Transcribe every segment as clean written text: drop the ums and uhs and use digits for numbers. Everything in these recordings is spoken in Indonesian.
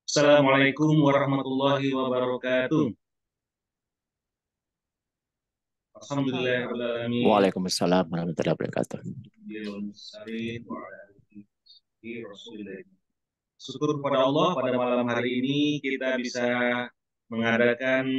Assalamualaikum warahmatullahi wabarakatuh. Alhamdulillahirrahmanirrahim. Waalaikumsalam warahmatullahi wabarakatuh. Syukur kepada Allah pada malam hari ini kita bisa mengadakan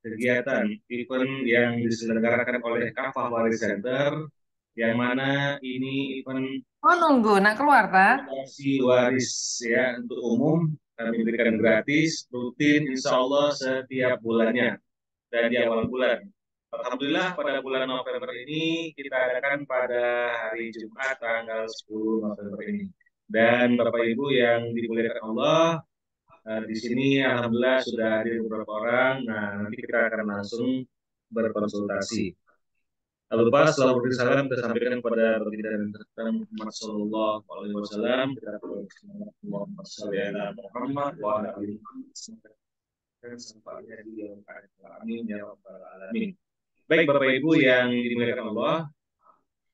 kegiatan event yang diselenggarakan oleh Kafah Waris Center, yang mana ini event Oh, nunggu, nak keluar, Pak? edukasi waris ya untuk umum. Kami berikan gratis, rutin, insya Allah setiap bulannya dan di awal bulan. Alhamdulillah pada bulan November ini kita adakan pada hari Jumat tanggal 10 November ini. Dan Bapak Ibu yang dimuliakan Allah, di sini Alhamdulillah sudah hadir beberapa orang. Nah, nanti kita akan langsung berkonsultasi. Lalu pas selalu beri salam kita sampaikan kepada baginda dan terkandung Muhammad Sallallahu Alaihi Wasallam. Kita Muhammad Sallallahu Muhammad wa ala alihi dan sempatnya di dalam amin ya rabbal alamin. Baik Bapak Ibu yang dimuliakan Allah,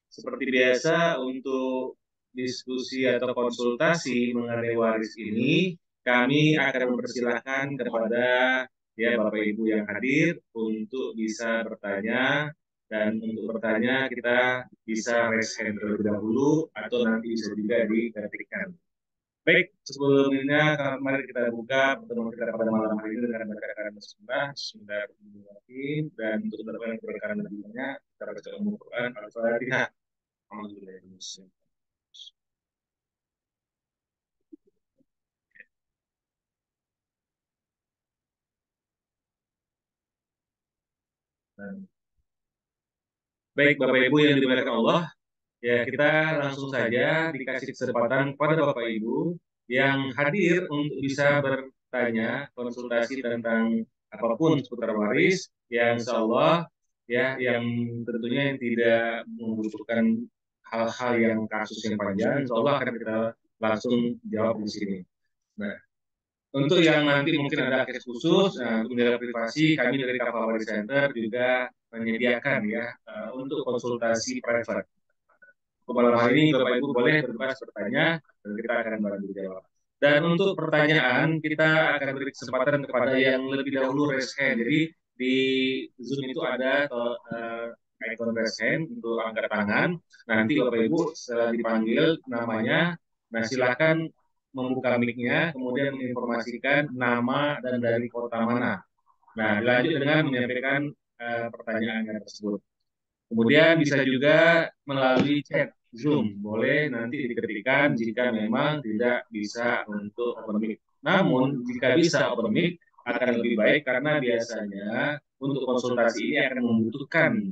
seperti biasa untuk diskusi atau konsultasi mengenai waris ini, kami akan mempersilahkan kepada ya Bapak Ibu yang hadir untuk bisa bertanya, dan untuk bertanya kita bisa raise hand terlebih dahulu atau nanti bisa juga diketikkan. Baik, sebelumnya mari kita buka pertemuan kita pada malam hari ini dengan bacaan Bismillahirrahmanirrahim, dan untuk mendapatkan keberkahan lebih banyak kita baca umum Quran Al-Fatihah. Baik Bapak Ibu yang dimuliakan Allah, ya kita langsung saja dikasih kesempatan kepada Bapak Ibu yang hadir untuk bisa bertanya, konsultasi tentang apapun seputar waris, yang insya Allah ya yang tentunya yang tidak membutuhkan hal-hal yang kasus yang panjang, insya Allah akan kita langsung jawab di sini. Nah, untuk yang nanti mungkin ada case khusus, nah, untuk menjaga privasi, kami dari Kafah Waris Center juga menyediakan ya untuk konsultasi private. Malam hari ini Bapak Ibu boleh bebas bertanya dan kita akan bantu jawab. Dan untuk pertanyaan kita akan beri kesempatan kepada yang lebih dahulu raise hand. Jadi di Zoom itu ada icon raise hand untuk angkat tangan. Nanti Bapak Ibu setelah dipanggil namanya, nah silakan membuka mic-nya, kemudian menginformasikan nama dan dari kota mana. Nah, dilanjut dengan menyampaikan pertanyaannya tersebut. Kemudian bisa juga melalui chat Zoom, boleh nanti diketikkan jika memang tidak bisa untuk open mic. Namun jika bisa open mic akan lebih baik karena biasanya untuk konsultasi ini akan membutuhkan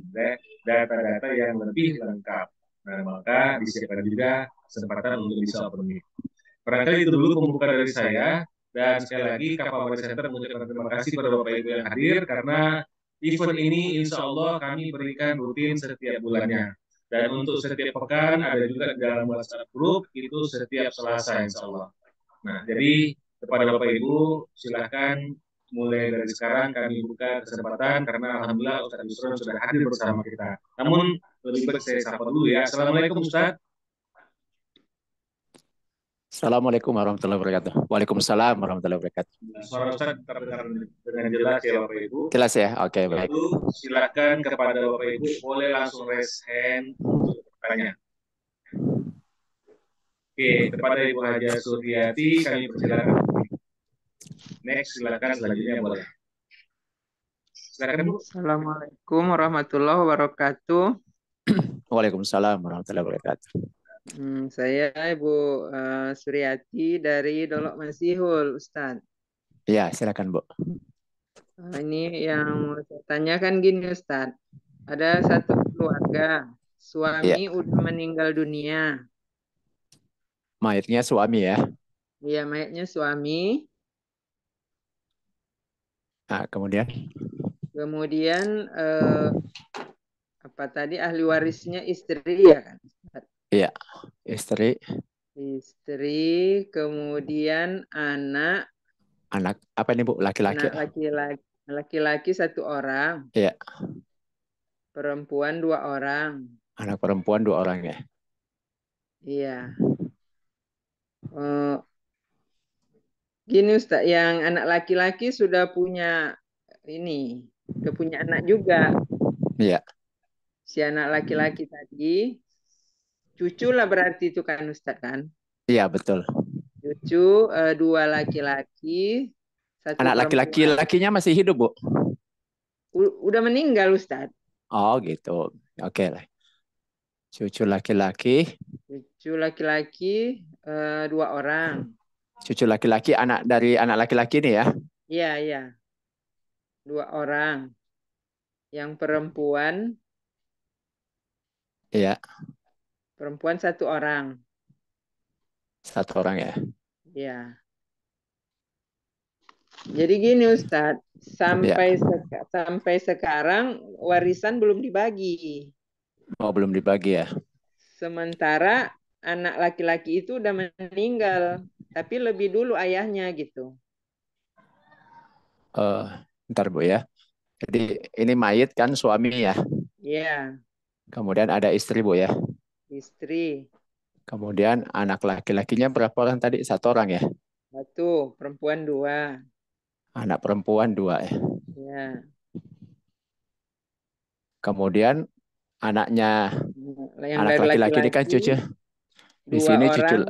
data-data yang lebih lengkap. Nah, maka disiapkan juga kesempatan untuk bisa open mic. Barangkali itu dulu pembuka dari saya, dan sekali lagi Kapal Center mengucapkan terima kasih kepada Bapak Ibu yang hadir karena event ini insya Allah kami berikan rutin setiap bulannya. Dan untuk setiap pekan ada juga di dalam WhatsApp group itu setiap Selasa insya Allah. Nah, jadi kepada Bapak Ibu silahkan mulai dari sekarang kami buka kesempatan karena Alhamdulillah Ustaz Yusron sudah hadir bersama kita. Namun lebih baik saya sapa dulu ya. Assalamualaikum Ustaz. Assalamualaikum warahmatullahi wabarakatuh. Waalaikumsalam warahmatullahi wabarakatuh. Suara Ustaz terdengar dengan jelas ya Bapak Ibu. Jelas ya? Oke, baik. Lalu silakan kepada Bapak Ibu boleh langsung raise hand untuk bertanya. Oke, kepada Ibu Haja Suryati kami persilakan. Next, silakan selanjutnya boleh. Silakan Bu. Assalamualaikum warahmatullahi wabarakatuh. Waalaikumsalam warahmatullahi wabarakatuh. Saya Ibu Suryati dari Dolok Masihul, Ustadz. Ya, silakan Bu. Ini yang mau saya tanyakan gini, Ustadz. Ada satu keluarga, suami udah meninggal dunia. Mayatnya suami ya? Iya, mayatnya suami. Nah, kemudian apa tadi ahli warisnya istri ya kan? Iya, istri. Istri, kemudian anak. Anak apa ini Bu? Laki-laki? Anak laki-laki 1 orang. Iya. Perempuan 2 orang. Anak perempuan 2 orang ya? Iya. Gini Ustaz, yang anak laki-laki sudah punya anak juga. Iya, Si anak laki-laki tadi, cucu lah berarti itu kan Ustaz kan? iya betul. Cucu dua laki-laki, satu Anak laki-laki perempuan. lakinya masih hidup, Bu? Udah meninggal Ustaz. Oh, gitu. Oke lah. Cucu laki-laki, Cucu laki-laki dua orang. cucu laki-laki anak dari anak laki-laki ini ya. Iya, iya. Dua orang. Yang Iya, perempuan satu orang. satu orang ya. Iya. Jadi gini Ustadz, Iya. sampai sekarang warisan belum dibagi. Oh, belum dibagi ya. Sementara anak laki-laki itu udah meninggal, tapi lebih dulu ayahnya gitu. Ntar Bu ya. Jadi ini mayit kan suami ya. Iya, Kemudian ada istri Bu ya. istri. Kemudian anak laki-lakinya berapa orang tadi? Satu orang ya. Satu, perempuan dua. Anak perempuan dua ya. Ya. Kemudian anaknya Yang anak dari laki-laki ini kan laki-laki cucu. Di dua sini orang,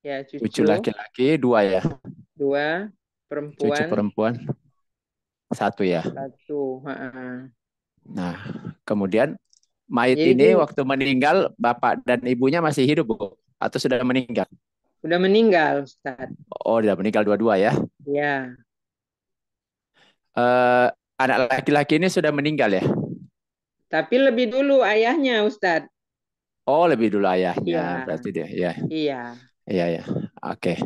ya cucu cucu laki-laki dua ya. dua, Cucu perempuan perempuan satu ya. satu. Nah, kemudian mayit Jadi ini waktu meninggal bapak dan ibunya masih hidup Bu? Atau sudah meninggal? udah meninggal Ustadz. Oh, sudah meninggal dua-dua ya. Ya. Anak laki-laki ini sudah meninggal ya. Tapi lebih dulu ayahnya, Ustadz. Oh, lebih dulu ayahnya. Iya. Berarti dia ya. Iya. Iya ya. Oke.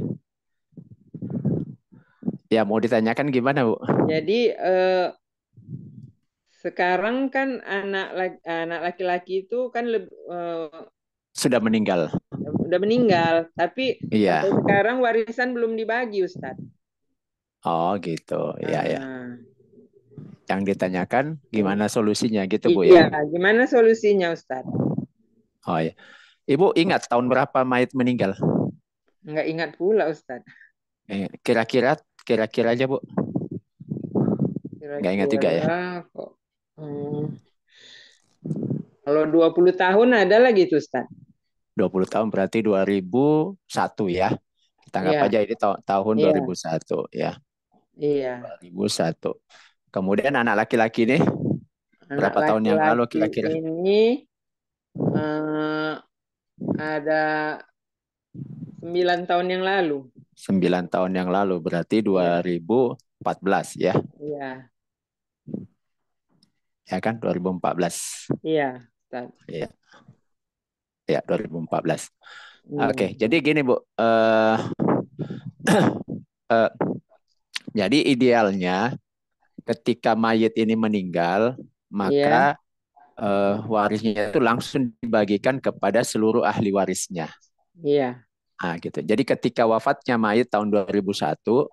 Ya, mau ditanyakan gimana, Bu? Jadi sekarang kan anak laki-laki itu kan Sudah meninggal. udah meninggal, tapi Iya. sampai sekarang warisan belum dibagi, Ustadz. Oh, gitu. Iya ya. Ah. Yang ditanyakan gimana solusinya gitu, Bu Iya, ya? gimana solusinya, Ustadz? Oh ya. Ibu ingat tahun berapa mayit meninggal? Nggak ingat pula, Ustadz. Kira-kira aja, Bu. Nggak ingat juga ya? Kira-kira kok. Kalau 20 tahun ada lagi tuh, Ustadz. 20 tahun berarti 2001 ya. Kita anggap Iya. aja ini tahun Iya. 2001 ya. Iya. 2001. Kemudian anak laki-laki ini berapa tahun yang lalu kira-kira? Ini ada 9 tahun yang lalu. 9 tahun yang lalu berarti 2014 ya. Iya. Ya kan 2014. Iya, Ustaz. Iya. Ya 2014. Oke, jadi gini Bu. Jadi idealnya ketika mayit ini meninggal, maka warisnya itu langsung dibagikan kepada seluruh ahli warisnya. Iya. Nah, gitu. Jadi ketika wafatnya mayit tahun 2001,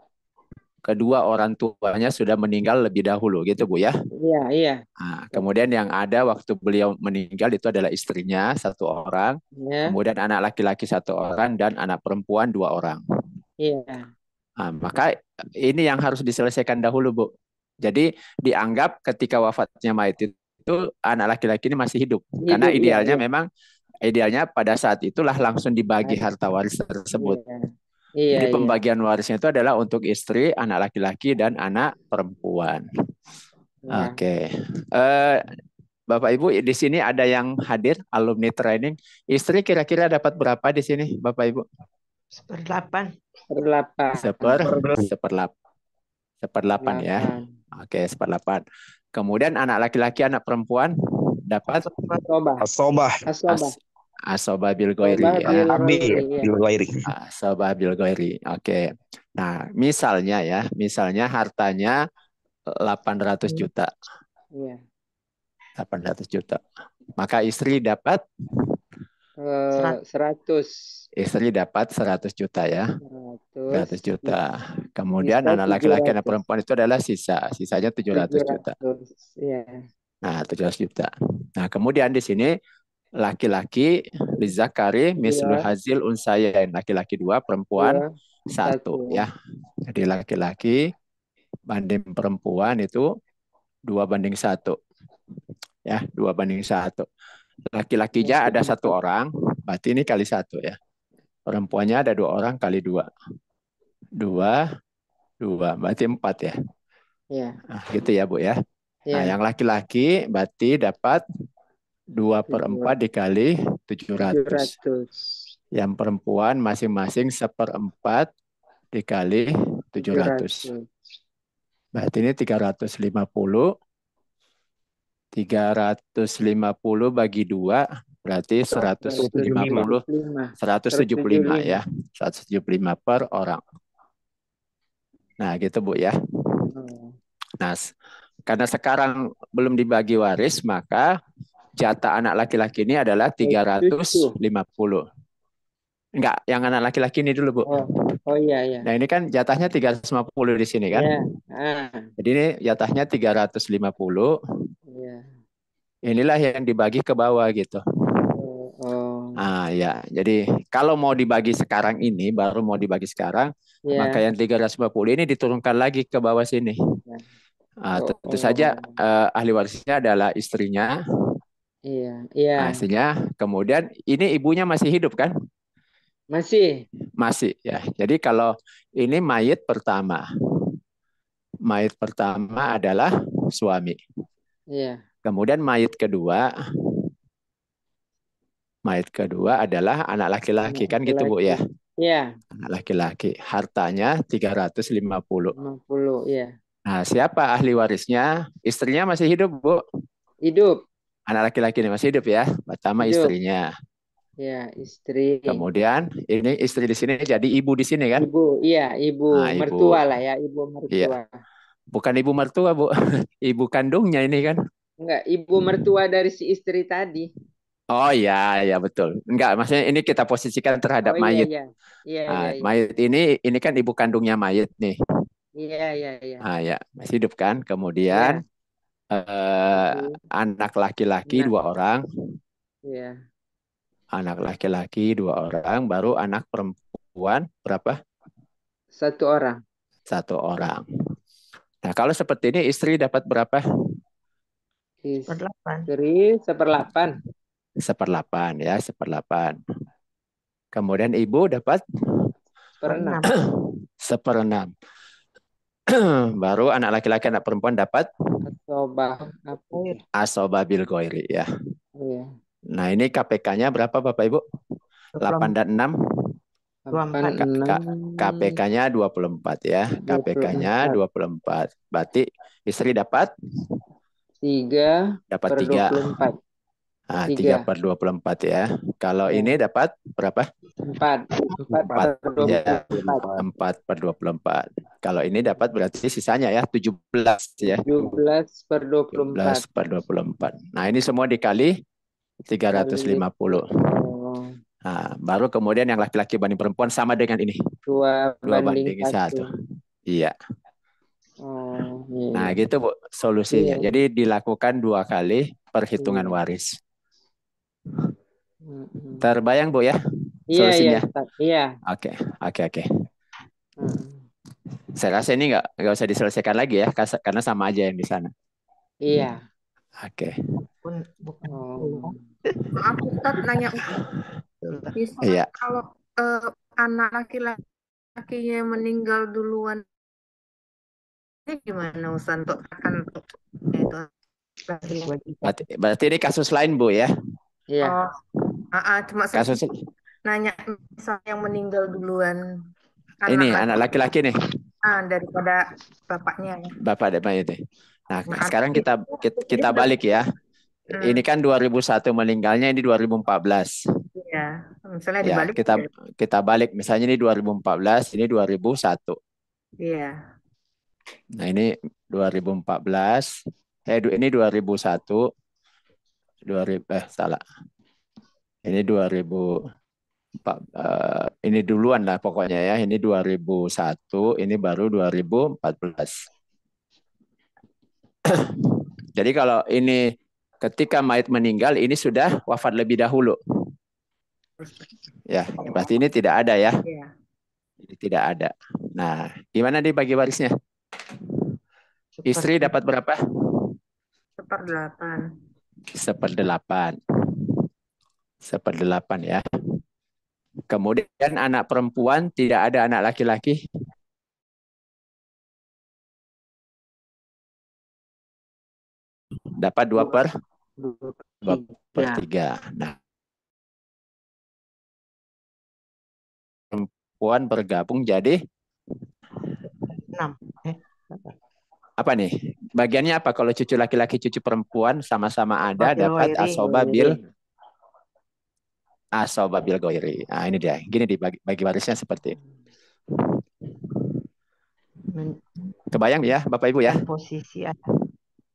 kedua orang tuanya sudah meninggal lebih dahulu, gitu Bu ya? Iya, iya. Nah, kemudian yang ada waktu beliau meninggal itu adalah istrinya satu orang, kemudian anak laki-laki satu orang, dan anak perempuan dua orang. Iya. Nah, maka ini yang harus diselesaikan dahulu, Bu. Jadi dianggap ketika wafatnya mayit itu anak laki-laki ini masih hidup. Karena idealnya memang pada saat itulah langsung dibagi harta waris tersebut. Iya, jadi pembagian warisnya itu adalah untuk istri, anak laki-laki, dan anak perempuan. Oke. Bapak Ibu di sini ada yang hadir alumni training. Istri kira-kira dapat berapa di sini, Bapak Ibu? 1/8 ya. Oke, 1/8. Kemudian anak laki-laki, anak perempuan dapat Asobah bil Ghairi ya. Asobah bil Ghairi. Oke. Nah, misalnya hartanya 800 juta. Iya. 800 juta. Maka istri dapat 100. Istri dapat 100 juta ya. 100 juta. Kemudian Sisa anak laki-laki, anak 700. perempuan itu adalah sisanya 700 juta. Iya. Nah, 700 juta. Nah, kemudian di sini laki-laki lizakari mislu hazil unsayain, laki-laki 2, perempuan 1 ya. Jadi laki-laki banding perempuan itu 2:1. Ya, 2:1. Laki-lakinya ada 1 orang, berarti ini kali 1 ya. Perempuannya ada 2 orang kali 2. 2, 2, berarti 4 ya. Ya. Nah, gitu ya Bu ya. Nah, Ya. yang laki-laki berarti dapat 2/4 dikali 700. 700. Yang perempuan masing-masing 1/4 dikali 700. Berarti ini 350. 350 bagi 2 berarti 150. 175 ya. 175 per orang. Nah, gitu Bu ya. Nah, karena sekarang belum dibagi waris, maka jatah anak laki-laki ini adalah 350. Enggak, yang anak laki-laki ini dulu, Bu. Oh iya, iya. Nah, ini kan jatahnya 350 di sini kan. Ya. Jadi ini jatahnya 350. Ya. Inilah yang dibagi ke bawah gitu. Ya. Jadi kalau mau dibagi sekarang ini, baru mau dibagi sekarang, maka yang 350 ini diturunkan lagi ke bawah sini. Tentu saja ahli warisnya adalah istrinya. Iya. Istrinya. Kemudian ini ibunya masih hidup kan? Masih ya. Jadi kalau ini mayit pertama. Mayit pertama adalah suami. Iya. Kemudian mayit kedua adalah anak laki-laki kan gitu Bu ya? Iya. Anak laki-laki. Hartanya 350. 50, ya. Nah, siapa ahli warisnya? Istrinya masih hidup, Bu? Hidup. Anak laki-laki ini masih hidup ya? Pertama hidup. Istrinya. Ya, istri. Kemudian ini istri di sini jadi ibu di sini kan? Ibu, iya, ibu mertua lah ya, ibu mertua. Iya. Bukan ibu mertua, Bu. Ibu kandungnya ini kan? Enggak, ibu mertua dari si istri tadi. Oh iya, ya betul. Enggak, maksudnya ini kita posisikan terhadap mayit. Iya. Mayit ini kan ibu kandungnya mayit nih. Iya. Ya, masih hidup kan? Kemudian anak laki-laki 2 orang. Iya. Anak laki-laki 2 orang, baru anak perempuan berapa? 1 orang. 1 orang. Nah, kalau seperti ini istri dapat berapa? Istri 1/8. 1/8 ya, 1/8. Kemudian ibu dapat 1/6. 1/6. Baru anak laki-laki anak perempuan dapat asobah bil ghairi ya. Iya. Nah, ini KPK-nya berapa Bapak Ibu? 8 dan 6. KPK-nya 24 ya. KPK-nya 24. Berarti istri dapat 3 dapat per 3. 24. 3/24 ya. Kalau ini dapat berapa? 4 per 24. 4/24. Kalau ini dapat berarti sisanya ya 17 ya. 17 per 24. 17/24. Nah, ini semua dikali 350. Nah, baru kemudian yang laki-laki banding perempuan sama dengan ini. 2/1. Iya. Nah, gitu Bu solusinya. Jadi dilakukan 2 kali perhitungan waris. Terbayang Bu ya solusinya? Iya. Oke. Saya rasa ini nggak usah diselesaikan lagi ya, karena sama aja yang di sana. Iya. Oke. Maaf Ustaz nanya. Iya. Kalau anak laki-lakinya meninggal duluan, gimana Ustaz untuk itu? Berarti ini kasus lain Bu ya? Iya. Cuma kasus nanya misalnya yang meninggal duluan. Ini anak laki-laki nih. Daripada bapaknya ya. Bapak itu. Nah, sekarang kita balik ya. Ini kan 2001 meninggalnya, ini 2014. Iya. Misalnya ya, dibalik. Kita balik misalnya ini 2014, ini 2001. Iya. Nah, ini 2014. Ini 2001. Salah. Ini 2004. Ini duluan lah pokoknya ya. Ini 2001, ini baru 2014. Jadi kalau ini ketika mayat meninggal, ini sudah wafat lebih dahulu. Ya, berarti ini tidak ada ya. Jadi tidak ada. Nah, gimana nih bagi warisnya? Istri dapat berapa? 1/8. 1/8. 1/8 ya. Kemudian anak perempuan tidak ada anak laki-laki. Dapat 2/3. Nah, perempuan bergabung jadi 6. apa nih? Bagiannya apa kalau cucu laki-laki, cucu perempuan sama-sama ada dapat asobabil goiri. Nah, ini dia. Gini bagi warisnya seperti ini. Kebayang ya, Bapak Ibu ya? Posisi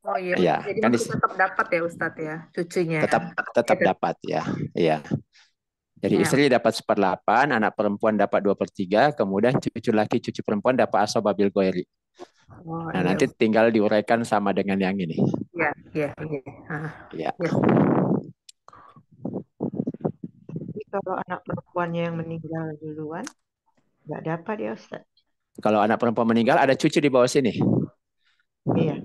Oh iya, Iya, jadi kan masih tetap dapat ya Ustadz ya, cucunya. tetap dapat ya. Iya. Jadi Ya. istri dapat 1/8, anak perempuan dapat 2/3, kemudian cucu laki, cucu perempuan dapat asobabil goiri. Oh, Nah, iya. nanti tinggal diuraikan sama dengan yang ini. Iya, iya, iya. Ya. Iya. Tapi kalau anak perempuannya yang meninggal duluan, nggak dapat ya Ustaz. Kalau anak perempuan meninggal, ada cucu di bawah sini. Iya.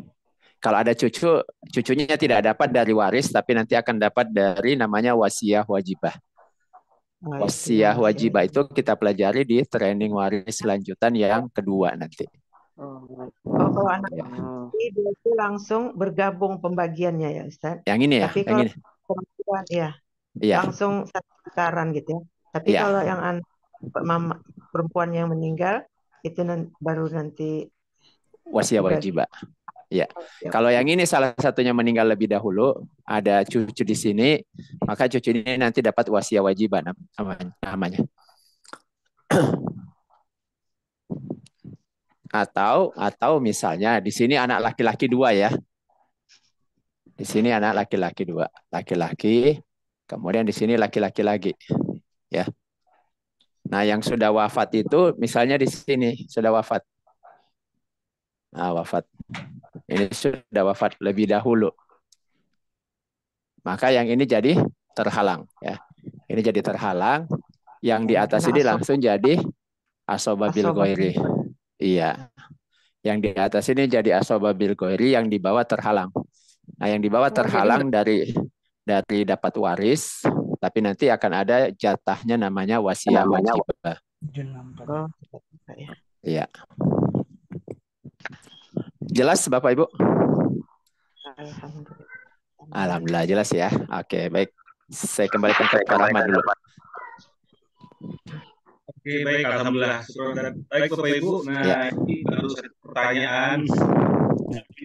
Kalau ada cucunya tidak dapat dari waris, tapi nanti akan dapat dari namanya wasiah wajibah. Wasiah wajibah itu kita pelajari di training waris lanjutan yang kedua nanti. Kalau anak dia itu langsung bergabung pembagiannya ya Ustaz. Yang ini ya, Tapi yang kalau ini. perempuan ya Iya. langsung satu putaran gitu ya. Tapi Iya. kalau yang mama perempuan yang meninggal itu baru nanti Wasiah wajibah. Ya. Kalau yang ini salah satunya meninggal lebih dahulu, ada cucu di sini, maka cucu ini nanti dapat wasiah wajibah namanya. Atau misalnya di sini anak laki-laki 2 ya. Di sini anak laki-laki 2, laki-laki, kemudian di sini laki-laki lagi, ya. Nah, yang sudah wafat itu misalnya di sini sudah wafat. Nah, wafat. Ini sudah wafat lebih dahulu. Maka yang ini jadi terhalang, ya. Ini jadi terhalang. Yang di atas ini langsung jadi asobabil goiri. Iya. Yang di atas ini jadi asobabil goiri, yang di bawah terhalang. Nah, yang di bawah terhalang dari dapat waris, tapi nanti akan ada jatahnya namanya wasiah wajibah. Iya. Jelas Bapak Ibu? Alhamdulillah jelas ya. Oke, baik. Saya kembalikan ke Pak Rahmat dulu. Oke, baik. Alhamdulillah. Baik Bapak Ibu. Nah, ini baru satu pertanyaan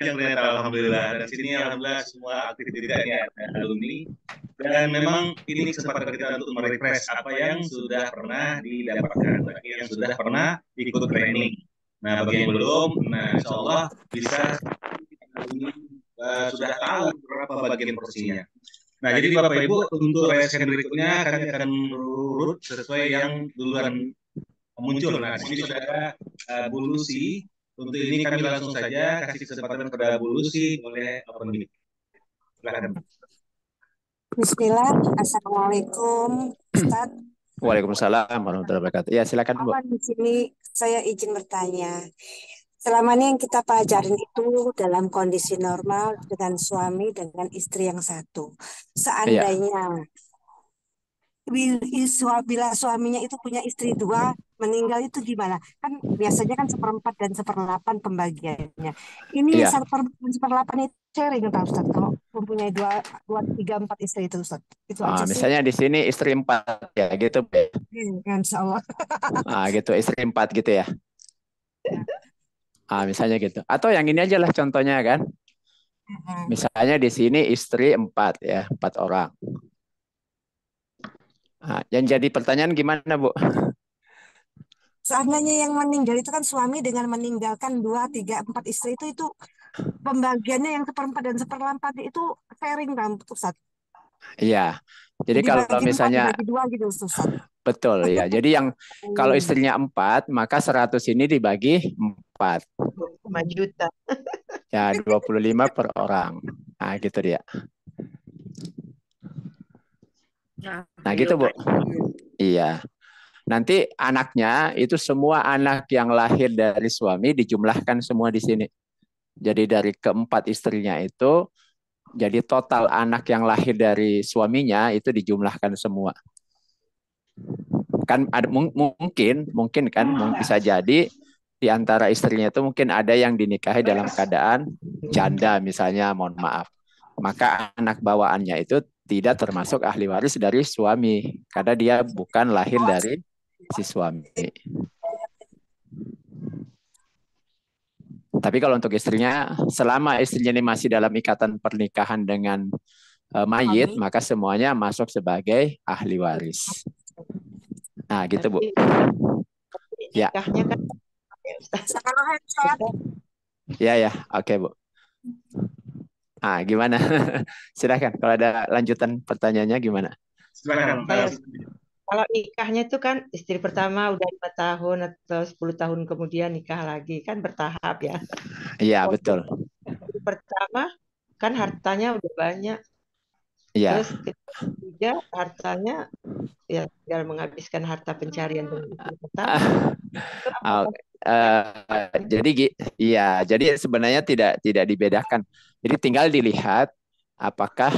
yang ternyata alhamdulillah. Dan sini alhamdulillah semua aktif tidaknya alumni. Dan memang ini kesempatan kita untuk merefresh apa yang sudah pernah didapatkan, bagi yang sudah pernah ikut training. Nah, bagi yang belum, nah insya Allah bisa sudah tahu berapa bagian porsinya. Nah, jadi Bapak Ibu untuk resen berikutnya kami akan urut sesuai yang duluan muncul. Nah, di sini sudah ada Bu Lucy. Untuk ini kami langsung saja kasih kesempatan kepada Bu Lucy oleh open mic. Silakan. Bismillah, Assalamualaikum, Ustaz. Waalaikumsalam warahmatullahi wabarakatuh. Ya, silakan Bu. Di sini saya izin bertanya. Selama ini yang kita pelajarin itu dalam kondisi normal dengan suami dengan istri yang satu. Seandainya bila suaminya itu punya istri 2 meninggal itu gimana? Kan biasanya kan 1/4 dan 1/8 pembagiannya. Ini 1/8 itu sharing Pak Ustaz. Kalau mempunyai 2, 3, 4 istri itu Ustaz. Itu aja sih. Misalnya di sini istri 4 ya gitu. Insya Allah. Gitu istri 4 gitu ya. Misalnya gitu. Atau yang ini aja lah contohnya kan. Misalnya di sini istri 4 ya, 4 orang. Yang jadi pertanyaan gimana Bu? Seandainya yang meninggal itu kan suami dengan meninggalkan 2, 3, 4 istri itu pembagiannya yang 1/4 dan 1/8 itu sharing kan Ustaz? Iya. Jadi kalau misalnya dibagi 2 gitu Ustaz. Betul ya. Jadi yang kalau istrinya 4 maka 100 ini dibagi 4. 5 juta. Ya 25 per orang. Nah gitu dia. Nah gitu Bu. Iya. Nanti anaknya itu semua anak yang lahir dari suami dijumlahkan semua di sini. Jadi dari keempat istrinya itu, jadi total anak yang lahir dari suaminya itu dijumlahkan semua. Kan ada mungkin kan bisa jadi di antara istrinya itu mungkin ada yang dinikahi dalam keadaan janda misalnya, mohon maaf. Maka anak bawaannya itu tidak termasuk ahli waris dari suami karena dia bukan lahir dari si suami. Tapi kalau untuk istrinya, selama istrinya ini masih dalam ikatan pernikahan dengan mayit, maka semuanya masuk sebagai ahli waris. Nah, gitu Bu. Ya. Nikahnya kan Ya, oke Bu. Ah, gimana? Silakan. Kalau ada lanjutan pertanyaannya gimana? Silakan. Kalau nikahnya itu kan istri pertama udah 5 tahun atau 10 tahun kemudian nikah lagi, kan bertahap ya. Iya, betul. Istri pertama kan hartanya udah banyak. Iya. Terus ketiga hartanya ya tinggal menghabiskan harta pencarian dengan istri pertama. Jadi sebenarnya tidak dibedakan. Jadi tinggal dilihat apakah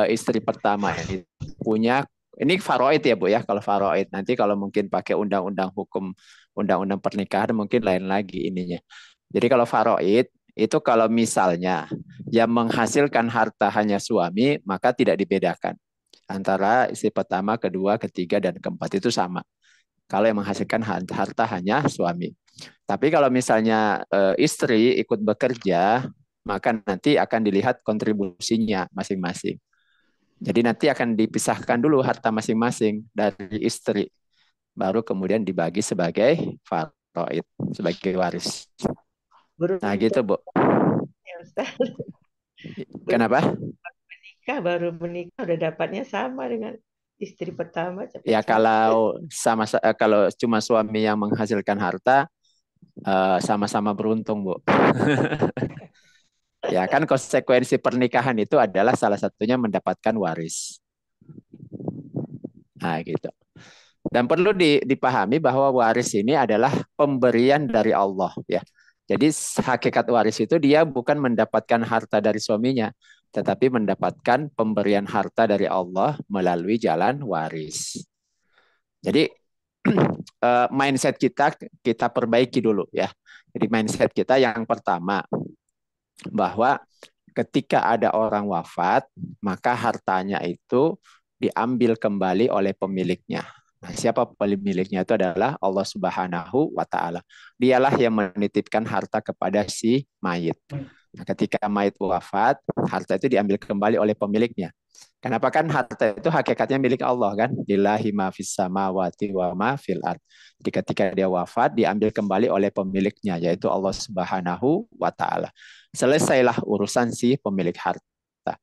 istri pertama ini punya, ini faraid ya Bu ya, kalau faraid. Nanti kalau mungkin pakai undang-undang hukum, undang-undang pernikahan mungkin lain lagi ininya. Jadi kalau faraid itu kalau misalnya yang menghasilkan harta hanya suami, maka tidak dibedakan antara istri pertama, kedua, ketiga, dan keempat itu sama. Kalau yang menghasilkan harta hanya suami. Tapi kalau misalnya istri ikut bekerja, maka nanti akan dilihat kontribusinya masing-masing. Jadi nanti akan dipisahkan dulu harta masing-masing dari istri, baru kemudian dibagi sebagai faraid, sebagai waris. Nah gitu Bu. Kenapa? Baru menikah udah dapatnya sama dengan istri pertama. Ya kalau cuma suami yang menghasilkan harta, sama-sama beruntung Bu. Ya kan konsekuensi pernikahan itu adalah salah satunya mendapatkan waris. Nah gitu. Dan perlu dipahami bahwa waris ini adalah pemberian dari Allah ya. Jadi hakikat waris itu dia bukan mendapatkan harta dari suaminya, tetapi mendapatkan pemberian harta dari Allah melalui jalan waris. Jadi mindset kita perbaiki dulu ya. Jadi mindset kita yang pertama, bahwa ketika ada orang wafat, maka hartanya itu diambil kembali oleh pemiliknya. Nah, siapa pemiliknya itu adalah Allah Subhanahu wa Ta'ala. Dialah yang menitipkan harta kepada si mayit. Nah, ketika mayit wafat, harta itu diambil kembali oleh pemiliknya. Kenapa? Kan harta itu hakikatnya milik Allah kan? Lillahi ma fis samawati wa ma fil ard. Jadi ketika dia wafat, diambil kembali oleh pemiliknya, yaitu Allah Subhanahu wa Ta'ala. Selesailah urusan si pemilik harta.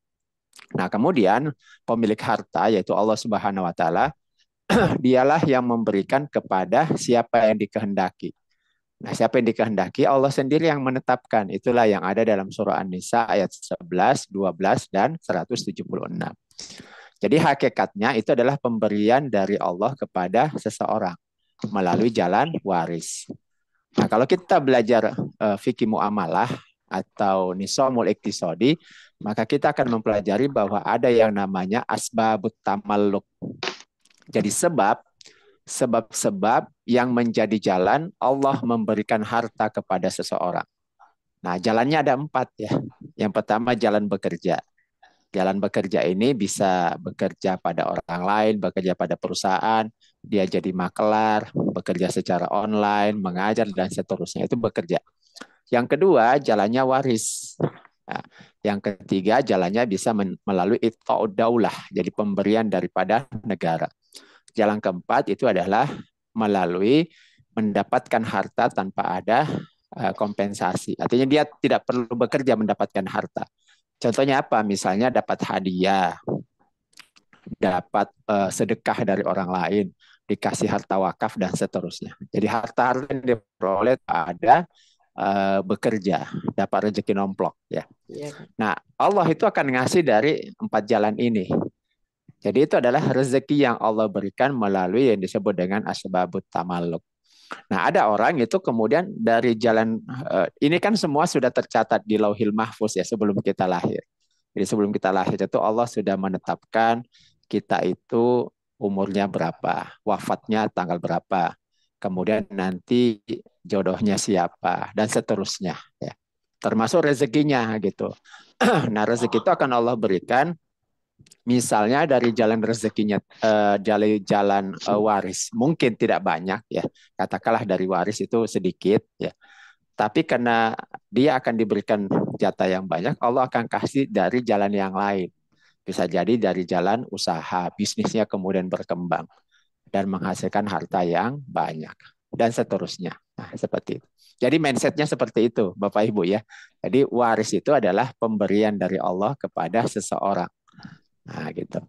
Nah, kemudian pemilik harta, yaitu Allah Subhanahu wa Ta'ala, dialah yang memberikan kepada siapa yang dikehendaki. Nah, siapa yang dikehendaki, Allah sendiri yang menetapkan. Itulah yang ada dalam surah An-Nisa ayat 11, 12, dan 176. Jadi hakikatnya itu adalah pemberian dari Allah kepada seseorang melalui jalan waris. Nah, kalau kita belajar fikih muamalah atau nisomul iktisodi, maka kita akan mempelajari bahwa ada yang namanya asbabut tamalluk. Jadi sebab-sebab yang menjadi jalan Allah memberikan harta kepada seseorang. Nah, jalannya ada 4 ya. Yang pertama jalan bekerja. Jalan bekerja ini bisa bekerja pada orang lain, bekerja pada perusahaan, dia jadi makelar, bekerja secara online, mengajar, dan seterusnya. Itu bekerja. Yang kedua, jalannya waris. Nah, yang ketiga, jalannya bisa melalui ita'ud daulah, jadi pemberian daripada negara. Jalan keempat itu adalah melalui mendapatkan harta tanpa ada kompensasi. Artinya dia tidak perlu bekerja mendapatkan harta. Contohnya apa? Misalnya dapat hadiah, dapat sedekah dari orang lain, dikasih harta wakaf, dan seterusnya. Jadi harta yang diperoleh ada bekerja, dapat rezeki nomplok ya. Nah, Allah itu akan ngasih dari 4 jalan ini. Jadi itu adalah rezeki yang Allah berikan melalui yang disebut dengan asbabut tamalluk. Nah, ada orang itu kemudian dari jalan ini kan semua sudah tercatat di Lauhil Mahfuz ya sebelum kita lahir. Jadi sebelum kita lahir itu Allah sudah menetapkan kita itu umurnya berapa, wafatnya tanggal berapa, kemudian nanti jodohnya siapa dan seterusnya ya. Termasuk rezekinya gitu. Nah, rezeki itu akan Allah berikan misalnya dari jalan rezekinya, dari jalan waris, mungkin tidak banyak ya, katakanlah dari waris itu sedikit ya, tapi karena dia akan diberikan jatah yang banyak, Allah akan kasih dari jalan yang lain, bisa jadi dari jalan usaha, bisnisnya kemudian berkembang dan menghasilkan harta yang banyak dan seterusnya. Nah, seperti itu. Jadi mindsetnya seperti itu, Bapak Ibu ya. Jadi waris itu adalah pemberian dari Allah kepada seseorang. Nah, gitu.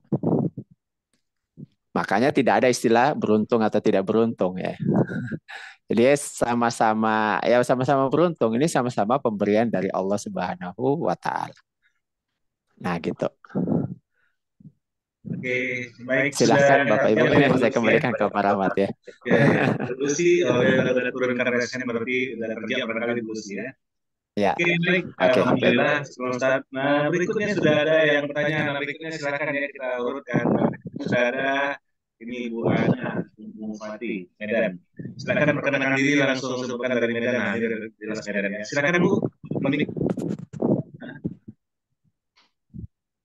Makanya tidak ada istilah beruntung atau tidak beruntung ya. Jadi sama-sama ya sama-sama beruntung. Ini sama-sama pemberian dari Allah Subhanahu wa taala. Nah, gitu. Oke, baik. Silahkan Bapak Ibu Sudah saya kembalikan ke Pak Rahmat ya. Dulu sih, udah turun resnya berarti udah kerja barangkali dulu sih ya. Ya. Oke, baik. Oke. Alhamdulillah, Ustaz. Nah, berikutnya sudah ada yang bertanya. Nah, berikutnya silakan ya kita urutkan. Sudah ada ini Bu Ana, Bu Fatih, Medan. Silakan perkenalkan diri langsung sebutkan dari Medan. Nah, jelas Medan ya. Silakan Bu.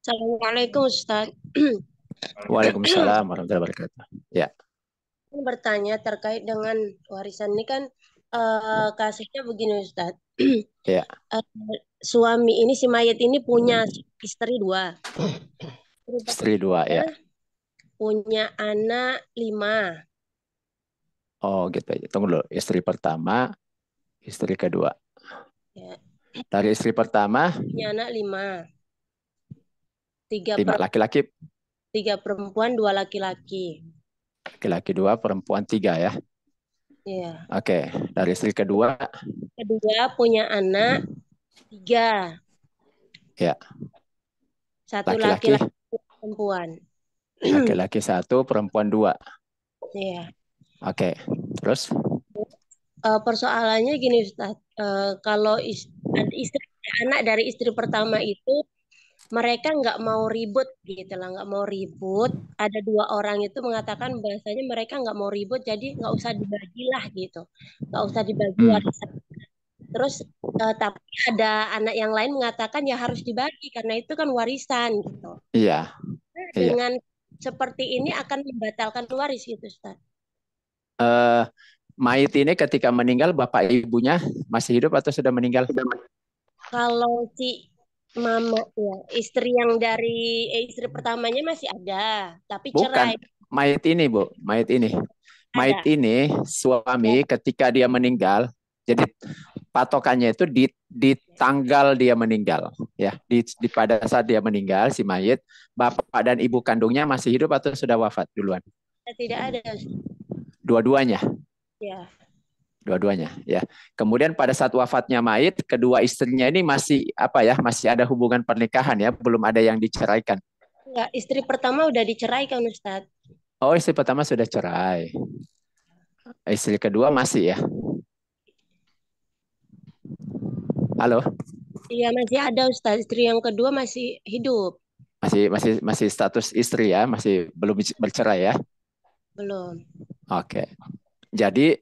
Assalamualaikum Ustaz. Waalaikumsalam warahmatullahi wabarakatuh. Ya. Bertanya terkait dengan warisan ini kan kasusnya begini Ustaz. Ya. Suami ini si mayat ini punya istri 2. Istri 2 ya. Punya anak 5. Oh gitu ya. Tunggu dulu. Istri pertama, istri kedua. Ya. Dari istri pertama punya anak 5. 5 laki-laki. 3 perempuan, 2 laki-laki. Laki-laki 2, perempuan 3 ya. Iya. Oke, dari istri kedua. Kedua punya anak 3. Ya. 1 laki-laki, perempuan. Laki-laki 1, perempuan 2. Iya. Oke, terus? Persoalannya gini Ustaz, kalau istri anak dari istri pertama itu mereka nggak mau ribut gitu lah, nggak mau ribut. Ada 2 orang itu mengatakan bahasanya mereka nggak mau ribut, jadi nggak usah dibagilah gitu, nggak usah dibagi warisan. Terus tapi ada anak yang lain mengatakan ya harus dibagi karena itu kan warisan gitu. Iya. Dengan seperti ini akan membatalkan waris gitu Ustaz. Mayit ini ketika meninggal bapak ibunya masih hidup atau sudah meninggal? Kalau si mama ya, istri yang dari istri pertamanya masih ada, tapi cerai. Bukan, mayit ini Bu, mayit ini. Mayit ini suami ketika dia meninggal, jadi patokannya itu di tanggal dia meninggal, ya. Pada saat dia meninggal si mayit, bapak dan ibu kandungnya masih hidup atau sudah wafat duluan? Tidak ada. Dua-duanya. Ya. Dua-duanya, ya. Kemudian pada saat wafatnya mayit, kedua istrinya ini masih masih ada hubungan pernikahan ya, belum ada yang diceraikan. Enggak, istri pertama udah diceraikan Ustadz. Oh, istri pertama sudah cerai. Istri kedua masih ya? Halo? Iya, masih ada Ustadz. Istri yang kedua masih hidup. Masih status istri ya, masih belum bercerai ya? Belum. Oke. Jadi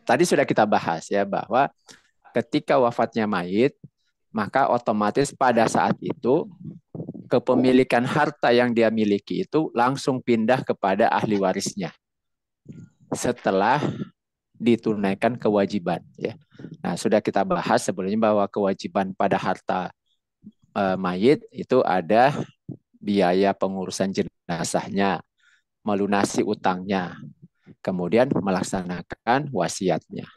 tadi sudah kita bahas ya bahwa ketika wafatnya mayit, maka otomatis pada saat itu kepemilikan harta yang dia miliki itu langsung pindah kepada ahli warisnya setelah ditunaikan kewajiban ya. Nah, sudah kita bahas sebelumnya bahwa kewajiban pada harta mayit itu ada biaya pengurusan jenazahnya, melunasi utangnya, kemudian melaksanakan wasiatnya.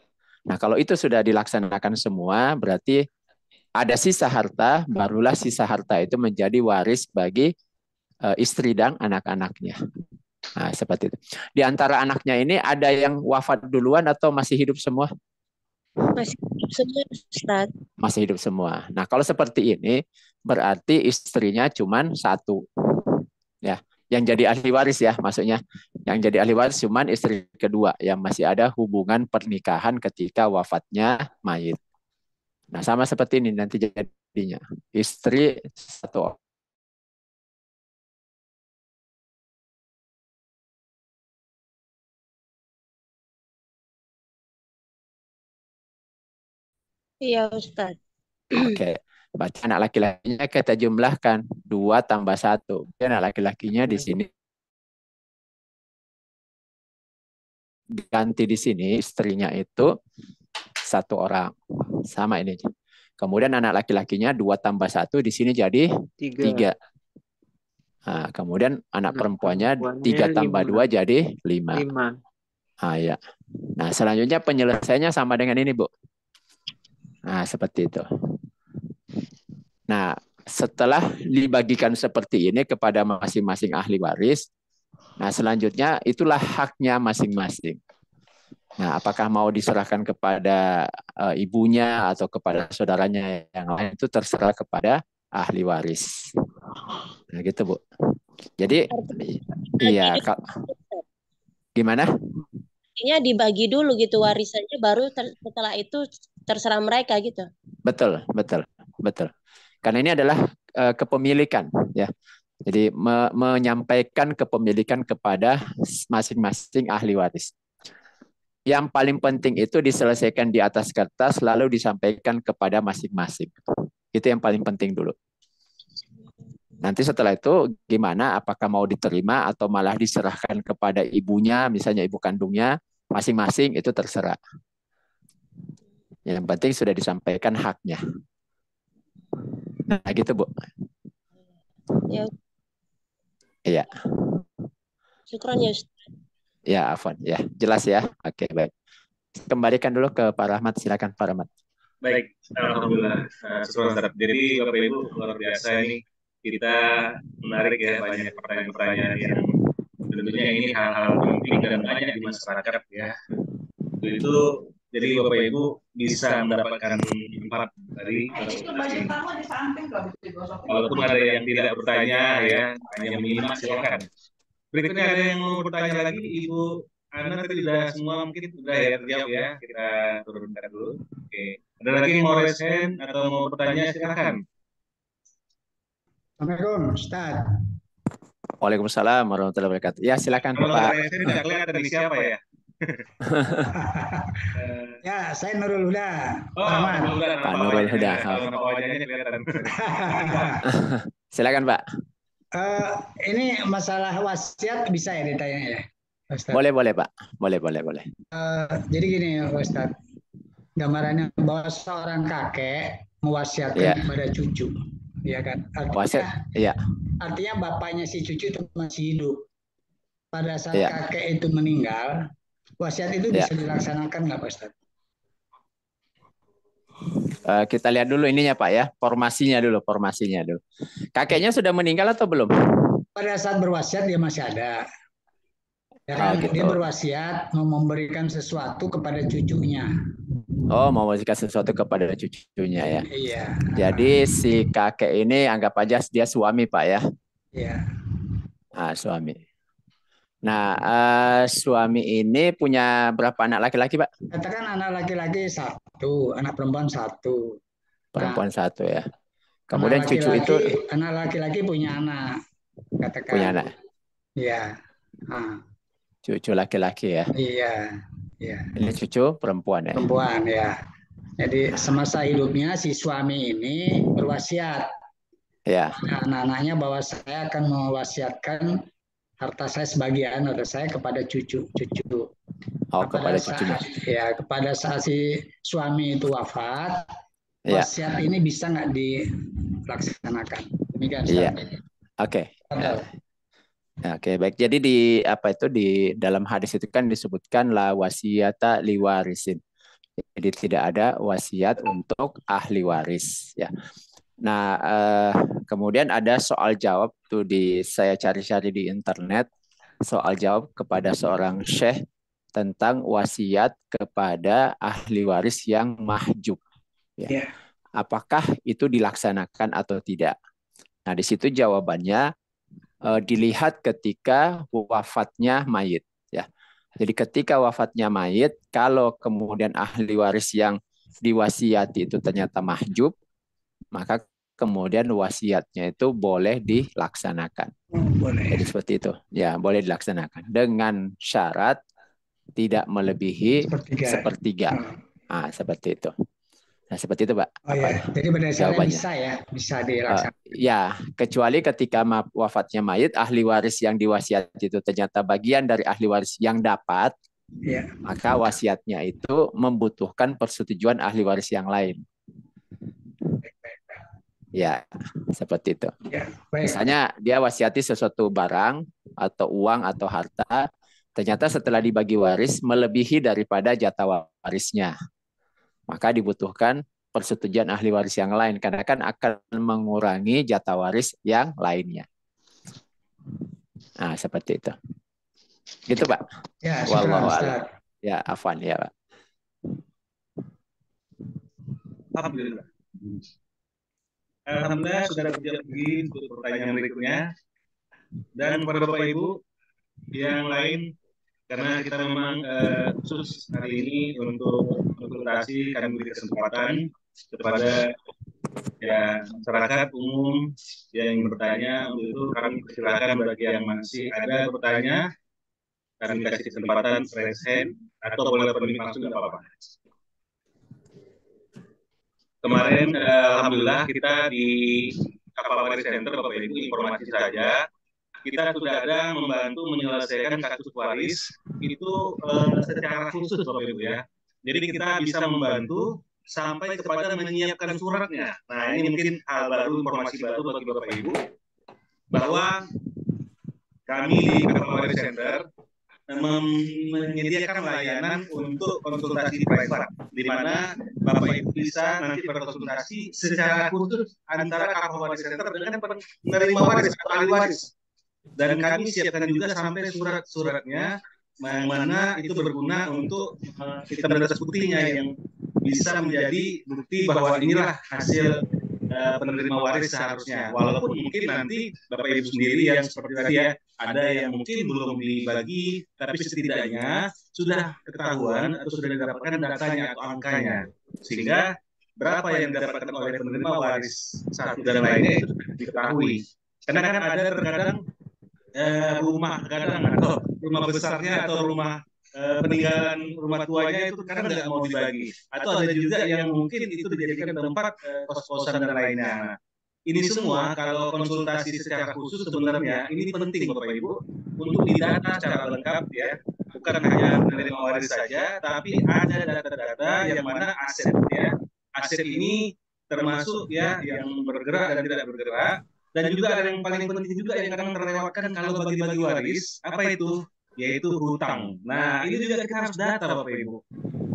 Nah, kalau itu sudah dilaksanakan semua, berarti ada sisa harta, barulah sisa harta itu menjadi waris bagi istri dan anak-anaknya. Nah, seperti itu. Di antara anaknya ini ada yang wafat duluan atau masih hidup semua? Masih semua, Ustaz. Masih hidup semua. Nah, kalau seperti ini berarti istrinya cuman satu. Ya, yang jadi ahli waris ya, maksudnya yang jadi ahli waris cuman istri kedua yang masih ada hubungan pernikahan ketika wafatnya mayit. Nah, sama seperti ini nanti jadinya. Istri satu. Iya, Ustaz. Oke. Berarti anak laki-lakinya kita jumlahkan 2 tambah 1. Anak laki-lakinya di sini ganti di sini istrinya itu 1 orang. Sama ini. Kemudian anak laki-lakinya 2 tambah 1 di sini jadi 3. Nah, kemudian anak perempuannya 3 tambah 2 jadi 5. Nah, ya. Nah, selanjutnya penyelesaiannya sama dengan ini, Bu. Nah, seperti itu. Nah, setelah dibagikan seperti ini kepada masing-masing ahli waris, nah selanjutnya itulah haknya masing-masing. Nah, apakah mau diserahkan kepada ibunya atau kepada saudaranya yang lain itu terserah kepada ahli waris. Nah, gitu, Bu. Jadi, iya, gimana? Artinya dibagi dulu gitu warisannya, baru setelah itu terserah mereka gitu. Betul. Karena ini adalah kepemilikan, ya. Jadi menyampaikan kepemilikan kepada masing-masing ahli waris. Yang paling penting itu diselesaikan di atas kertas, lalu disampaikan kepada masing-masing. Itu yang paling penting dulu. Nanti setelah itu gimana? Apakah mau diterima atau malah diserahkan kepada ibunya, misalnya ibu kandungnya, masing-masing itu terserah. Yang penting sudah disampaikan haknya. Nah gitu, Bu. Ya. Iya. Syukran ya, Ustaz. Ya, Afwan. Ya, jelas ya. Oke, baik. Kembalikan dulu ke Pak Rahmat. Silakan, Pak Rahmat. Baik, alhamdulillah. Jadi Bapak Ibu luar biasa ini kita menarik ya banyak pertanyaan-pertanyaan yang tentunya ini hal-hal penting dan banyak di masyarakat ya. Itu jadi Bapak Ibu bisa mendapatkan manfaat dari walaupun ada yang tidak bertanya ya, hanya menyimak silakan. Berikutnya ada yang mau bertanya lagi, Ibu Ana tadi sudah semua mungkin sudah ya terjawab ya. Kita turunkan dulu. Oke. Ada lagi yang mau raise hand atau mau bertanya silakan. Assalamualaikum, Ustaz. Waalaikumsalam warahmatullahi wabarakatuh. Ya, silakan Kalau Pak. raise hand tidak kelihatan di siapa ya? Ya, saya Nurul Huda. Pak Nurul Huda. Kalau wajahnya kelihatan. Silakan, Pak. Ini masalah wasiat bisa ya ditanya ya, Ustaz? Boleh, Pak. Boleh. Jadi gini, Ustaz. Gambarannya bahwa seorang kakek mewasiatkan kepada cucu, ya kan? Artinya bapaknya si cucu itu masih hidup. Pada saat kakek itu meninggal, wasiat itu bisa dilaksanakan nggak, Pak Ustaz? Kita lihat dulu ininya, Pak ya. Formasinya dulu. Kakeknya sudah meninggal atau belum? Pada saat berwasiat dia masih ada. Ya kan? Dia berwasiat mau memberikan sesuatu kepada cucunya. Oh, mau memberikan sesuatu kepada cucunya ya. Iya. Jadi si kakek ini anggap aja dia suami, Pak ya. Iya. Suami. Nah, suami ini punya berapa anak laki-laki, Pak? Katakan anak laki-laki 1, anak perempuan 1. Perempuan 1 ya. Kemudian cucu itu anak laki-laki punya anak. Katakan. Punya anak. Iya. Cucu laki-laki ya. Iya. Ini cucu perempuan ya. Perempuan ya. Jadi semasa hidupnya si suami ini berwasiat. Ya. Anak-anaknya bahwa saya akan mewasiatkan harta saya sebagian harta saya kepada cucu. Kepada cucunya. Kepada saat si suami itu wafat, wasiat ini bisa nggak dilaksanakan? Demikian. Iya. Oke. Oke, baik. Jadi di dalam hadis itu kan disebutkan la wasiyata liwarisin. Jadi tidak ada wasiat untuk ahli waris ya. Nah, kemudian ada soal jawab tuh saya cari-cari di internet, soal jawab kepada seorang syekh tentang wasiat kepada ahli waris yang mahjub. Ya. Apakah itu dilaksanakan atau tidak? Nah, di situ jawabannya dilihat ketika wafatnya mayit. Ya. Jadi ketika wafatnya mayit, kalau kemudian ahli waris yang diwasiati itu ternyata mahjub, maka kemudian wasiatnya itu boleh dilaksanakan. Boleh. Jadi seperti itu. Ya, boleh dilaksanakan dengan syarat tidak melebihi sepertiga. Nah, seperti itu. Nah, seperti itu, Pak. Oh ya, jadi pada dasarnya bisa dilaksanakan. Ya, kecuali ketika wafatnya mayit, ahli waris yang diwasiati itu ternyata bagian dari ahli waris yang dapat, maka wasiatnya itu membutuhkan persetujuan ahli waris yang lain. Ya, seperti itu. Misalnya dia wasiati sesuatu barang atau uang atau harta, ternyata setelah dibagi waris melebihi daripada jatah warisnya. Maka dibutuhkan persetujuan ahli waris yang lain karena kan akan mengurangi jatah waris yang lainnya. Nah, seperti itu. Gitu, Pak. Ya, wallahu a'lam. Ya, afwan ya, Pak. Alhamdulillah. Alhamdulillah sudah berjawab untuk pertanyaan berikutnya. Dan pada Bapak Ibu yang lain, karena kita memang khusus hari ini untuk konsultasi, kami beri kesempatan kepada masyarakat umum yang bertanya. Untuk itu kami persilakan bagi yang masih ada bertanya, kami kasih kesempatan raise hand atau boleh bermik langsung, tidak apa-apa. Kemarin alhamdulillah kita di Kapal Waris Center, Bapak Ibu, informasi saja, kita sudah ada membantu menyelesaikan kasus waris itu secara khusus, Bapak Ibu ya. Jadi kita bisa membantu sampai kepada menyiapkan suratnya. Nah, ini mungkin hal baru, informasi baru bagi Bapak Ibu, bahwa kami di Kapal Waris Center menyediakan layanan untuk konsultasi private, di mana Bapak Ibu bisa nanti berkonsultasi secara khusus antara Kapal Waris Center dengan penerima waris atau ahli waris. Dan kami siapkan juga sampai surat-suratnya yang mana itu berguna untuk kita berdasar buktinya yang bisa menjadi bukti bahwa inilah hasil penerima waris seharusnya. Walaupun mungkin nanti Bapak Ibu sendiri yang seperti tadi ya, ada yang mungkin belum dibagi, tapi setidaknya sudah ketahuan atau sudah didapatkan datanya atau angkanya. Sehingga berapa yang didapatkan oleh penerima waris satu dan lainnya itu diketahui. Karena kan ada terkadang rumah kadang atau rumah besarnya atau rumah peninggalan rumah tuanya itu kadang nggak mau dibagi, atau ada juga yang mungkin itu dijadikan tempat kos-kosan dan lainnya. Nah, ini semua kalau konsultasi secara khusus sebenarnya ini penting Bapak Ibu untuk didata secara lengkap ya, bukan hanya menerima waris saja, tapi ada data-data yang mana asetnya, aset ini termasuk ya yang bergerak dan tidak bergerak. Dan juga ada yang paling penting juga yang kadang terlewatkan kalau bagi-bagi waris, apa itu? Yaitu hutang. Nah, ini juga kita harus data Bapak Ibu.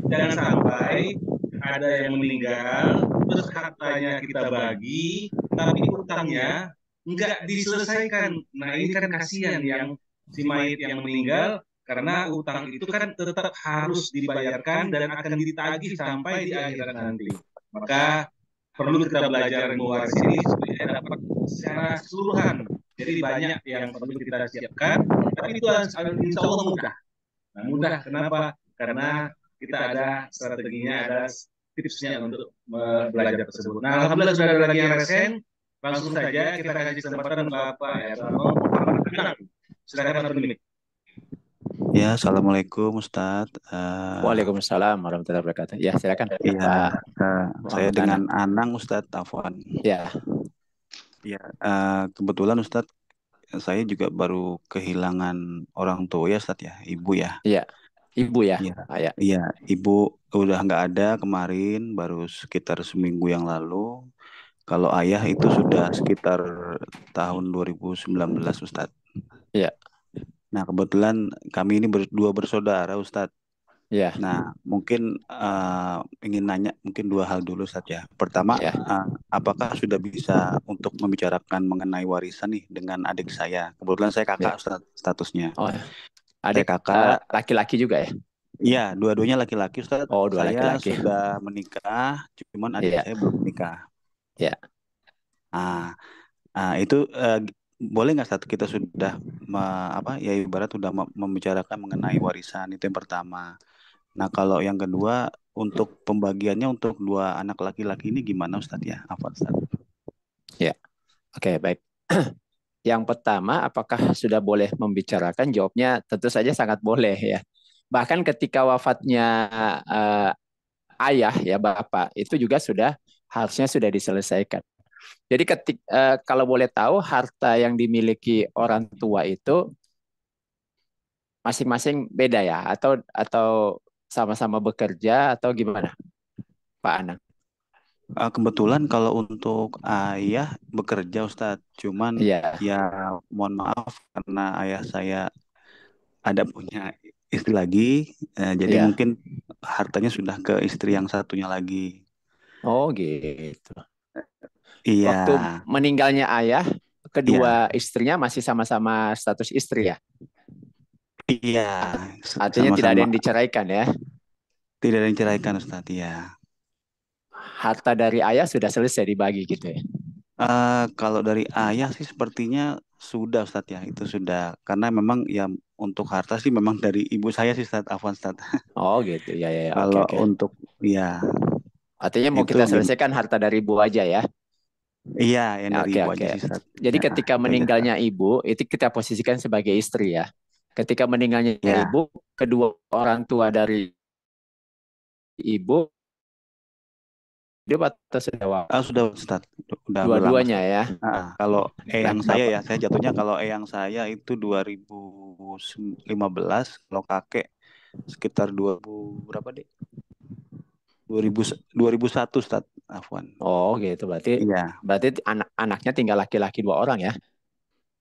Jangan sampai ada yang meninggal, terus hartanya kita bagi, tapi hutangnya nggak diselesaikan. Nah, ini kan kasihan yang si mayit yang meninggal, karena hutang itu kan tetap harus dibayarkan dan akan ditagih sampai di akhirat nanti. Maka perlu kita belajar mewaris ini supaya dapat secara keseluruhan. Jadi banyak yang perlu kita siapkan, tapi itu insya Allah mudah. Nah, mudah kenapa? Karena kita ada strateginya, ada tipsnya untuk belajar tersebut. Nah, alhamdulillah sudah ada lagi yang resen, langsung saja kita kasih kesempatan Bapak ya. Silakan Pak Minik. Ya, assalamualaikum Ustadz. Waalaikumsalam warahmatullahi wabarakatuh. Ya, silakan. Iya, saya dengan Anang Ustadz Afwan. Ya. Ya, kebetulan Ustadz saya juga baru kehilangan orang tua ya Ustadz ya, ibu ya. Iya, ibu ya. Iya, ibu udah nggak ada kemarin, baru sekitar seminggu yang lalu. Kalau ayah itu sudah sekitar tahun 2019 Ustadz. Iya. Nah, kebetulan kami ini berdua bersaudara Ustadz. Ya. Nah, mungkin ingin nanya mungkin dua hal dulu Ustadz ya. Pertama, apakah sudah bisa untuk membicarakan mengenai warisan nih dengan adik saya? Kebetulan saya kakak Ustadz statusnya. Oh, ya. Adik kakak. Laki-laki juga ya? Iya, dua-duanya laki-laki, Ustaz. Oh, dua Saya laki-laki. sudah menikah, cuman adik saya belum menikah. Ya. Itu boleh nggak Ustaz kita sudah ya ibarat sudah membicarakan mengenai warisan, itu yang pertama. Nah, kalau yang kedua untuk pembagiannya untuk dua anak laki-laki ini gimana Ustaz ya? Apa Ustaz? Ya. Oke, baik. Yang pertama, apakah sudah boleh membicarakan? Jawabnya tentu saja sangat boleh ya. Bahkan ketika wafatnya ayah ya bapak itu juga harusnya sudah diselesaikan. Jadi kalau boleh tahu harta yang dimiliki orang tua itu masing-masing beda ya atau sama-sama bekerja atau gimana, Pak Anang? Kebetulan kalau untuk ayah bekerja Ustadz, cuman ya mohon maaf karena ayah saya ada punya istri lagi, jadi mungkin hartanya sudah ke istri yang satunya lagi. Oh gitu. Iya. Waktu meninggalnya ayah, kedua istrinya masih sama-sama status istri ya? Iya. Artinya tidak ada yang diceraikan ya? Tidak ada yang diceraikan Ustadz, ya. Harta dari ayah sudah selesai dibagi gitu ya? Kalau dari ayah sih sepertinya sudah Ustadz ya, itu sudah. Karena memang ya untuk harta sih memang dari ibu saya sih Ustadz, Afwan Ustadz. Oh gitu, ya. Kalau Okay. untuk ya. Artinya mau kita selesaikan harta dari ibu aja ya? Iya, yang dari ibu aja sih Ustadz. Jadi ketika meninggalnya ibu, itu kita posisikan sebagai istri ya. Ketika meninggalnya ibu, kedua orang tua dari ibu dia atau sudah Ustadz, udah dua-duanya ya. Kalau eyang saya jatuhnya kalau eyang saya itu 2015, kalau kakek sekitar 2000 berapa deh? 2001 Ustadz, Afwan. Oh gitu, berarti anaknya tinggal laki-laki 2 orang ya?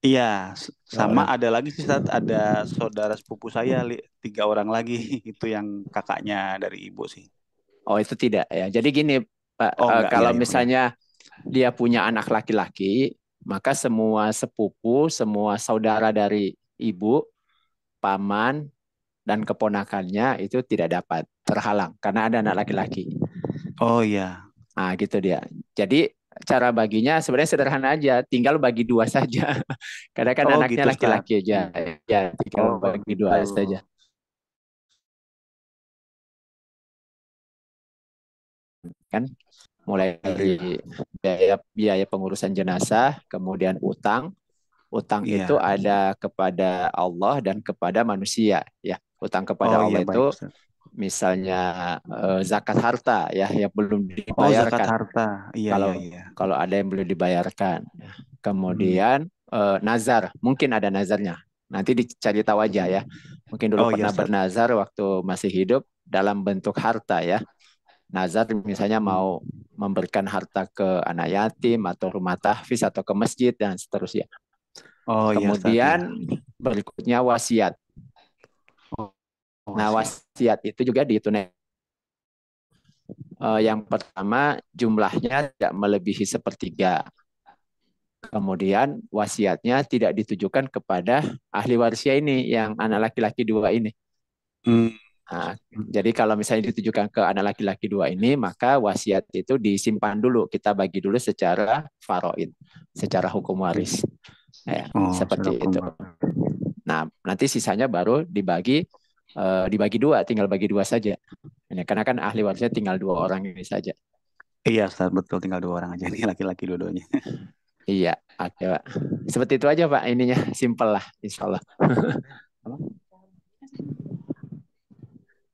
Iya, sama ada lagi sih Ustadz, ada saudara sepupu saya 3 orang lagi, itu yang kakaknya dari ibu sih. Oh itu tidak ya. Jadi gini Pak, kalau misalnya dia punya anak laki-laki, maka semua sepupu, semua saudara dari ibu, paman, dan keponakannya itu tidak dapat, terhalang karena ada anak laki-laki. Oh iya. Nah gitu dia. Jadi cara baginya sebenarnya sederhana aja, tinggal bagi 2 saja. Karena kan anaknya gitu, laki-laki aja. Ya, tinggal bagi 2 saja. Kan mulai dari biaya pengurusan jenazah, kemudian utang itu ada kepada Allah dan kepada manusia ya. Utang kepada Allah itu misalnya zakat harta ya yang belum dibayarkan. Zakat harta. Iya. Kalau ada yang belum dibayarkan. Kemudian nazar, mungkin ada nazarnya. Nanti dicari tahu aja ya. Mungkin dulu pernah bernazar waktu masih hidup dalam bentuk harta ya. Nazar misalnya mau memberikan harta ke anak yatim atau rumah tahfiz atau ke masjid dan seterusnya. Kemudian berikutnya wasiat. Nah wasiat itu juga ditunaikan. Yang pertama jumlahnya tidak melebihi 1/3. Kemudian wasiatnya tidak ditujukan kepada ahli warisnya ini yang anak laki-laki 2 ini. Nah, jadi kalau misalnya ditujukan ke anak laki-laki 2 ini, maka wasiat itu disimpan dulu. Kita bagi dulu secara faraid, secara hukum waris. Seperti itu. Nah, nanti sisanya baru dibagi 2, tinggal bagi 2 saja. Karena kan ahli warisnya tinggal 2 orang ini saja. Iya, Ustaz, betul, tinggal 2 orang aja nih, laki-laki dua-duanya. Iya, oke Pak. Seperti itu aja Pak, ininya simpel lah, insya Allah.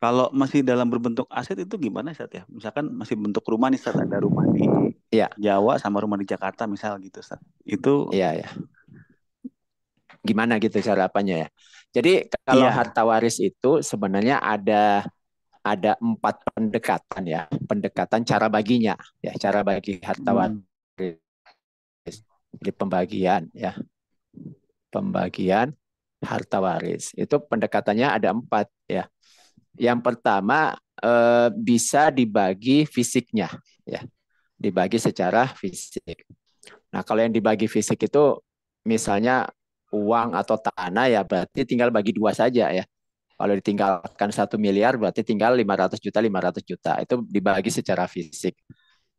Kalau masih dalam berbentuk aset itu gimana Ustaz ya? Misalkan masih bentuk rumah nih Ustaz, ada rumah di Jawa sama rumah di Jakarta misal gitu Ustaz. Itu Iya. Gimana gitu cara apanya ya? Jadi kalau harta waris itu sebenarnya ada 4 pendekatan ya. Pendekatan cara baginya ya, cara bagi harta waris. Jadi pembagian ya. Pembagian harta waris. Itu pendekatannya ada 4 ya. Yang pertama bisa dibagi fisiknya ya. Dibagi secara fisik. Nah, kalau yang dibagi fisik itu misalnya uang atau tanah ya berarti tinggal bagi 2 saja ya. Kalau ditinggalkan 1 miliar berarti tinggal 500 juta itu dibagi secara fisik.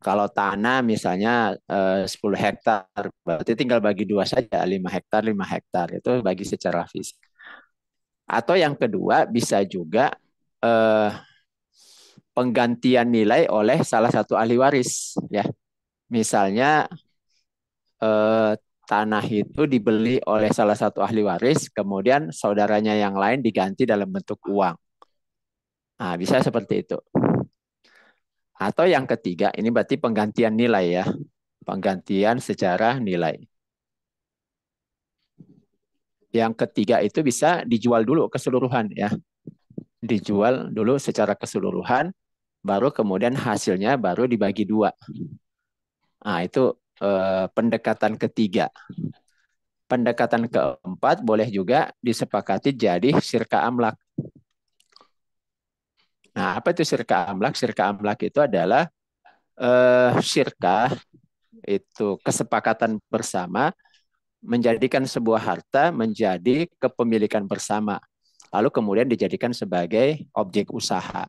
Kalau tanah misalnya 10 hektar berarti tinggal bagi 2 saja, 5 hektar itu bagi secara fisik. Atau yang kedua bisa juga penggantian nilai oleh salah satu ahli waris ya. Misalnya tanah itu dibeli oleh salah satu ahli waris, kemudian saudaranya yang lain diganti dalam bentuk uang. Nah, bisa seperti itu. Atau yang ketiga, ini berarti penggantian nilai ya. Penggantian secara nilai. Yang ketiga itu bisa dijual dulu keseluruhan ya. Dijual dulu secara keseluruhan, baru kemudian hasilnya baru dibagi 2. Nah, itu pendekatan ketiga. Pendekatan keempat boleh juga disepakati jadi syirka amlak. Nah, apa itu syirka amlak? Syirka amlak itu adalah syirka itu kesepakatan bersama menjadikan sebuah harta menjadi kepemilikan bersama. Lalu kemudian dijadikan sebagai objek usaha.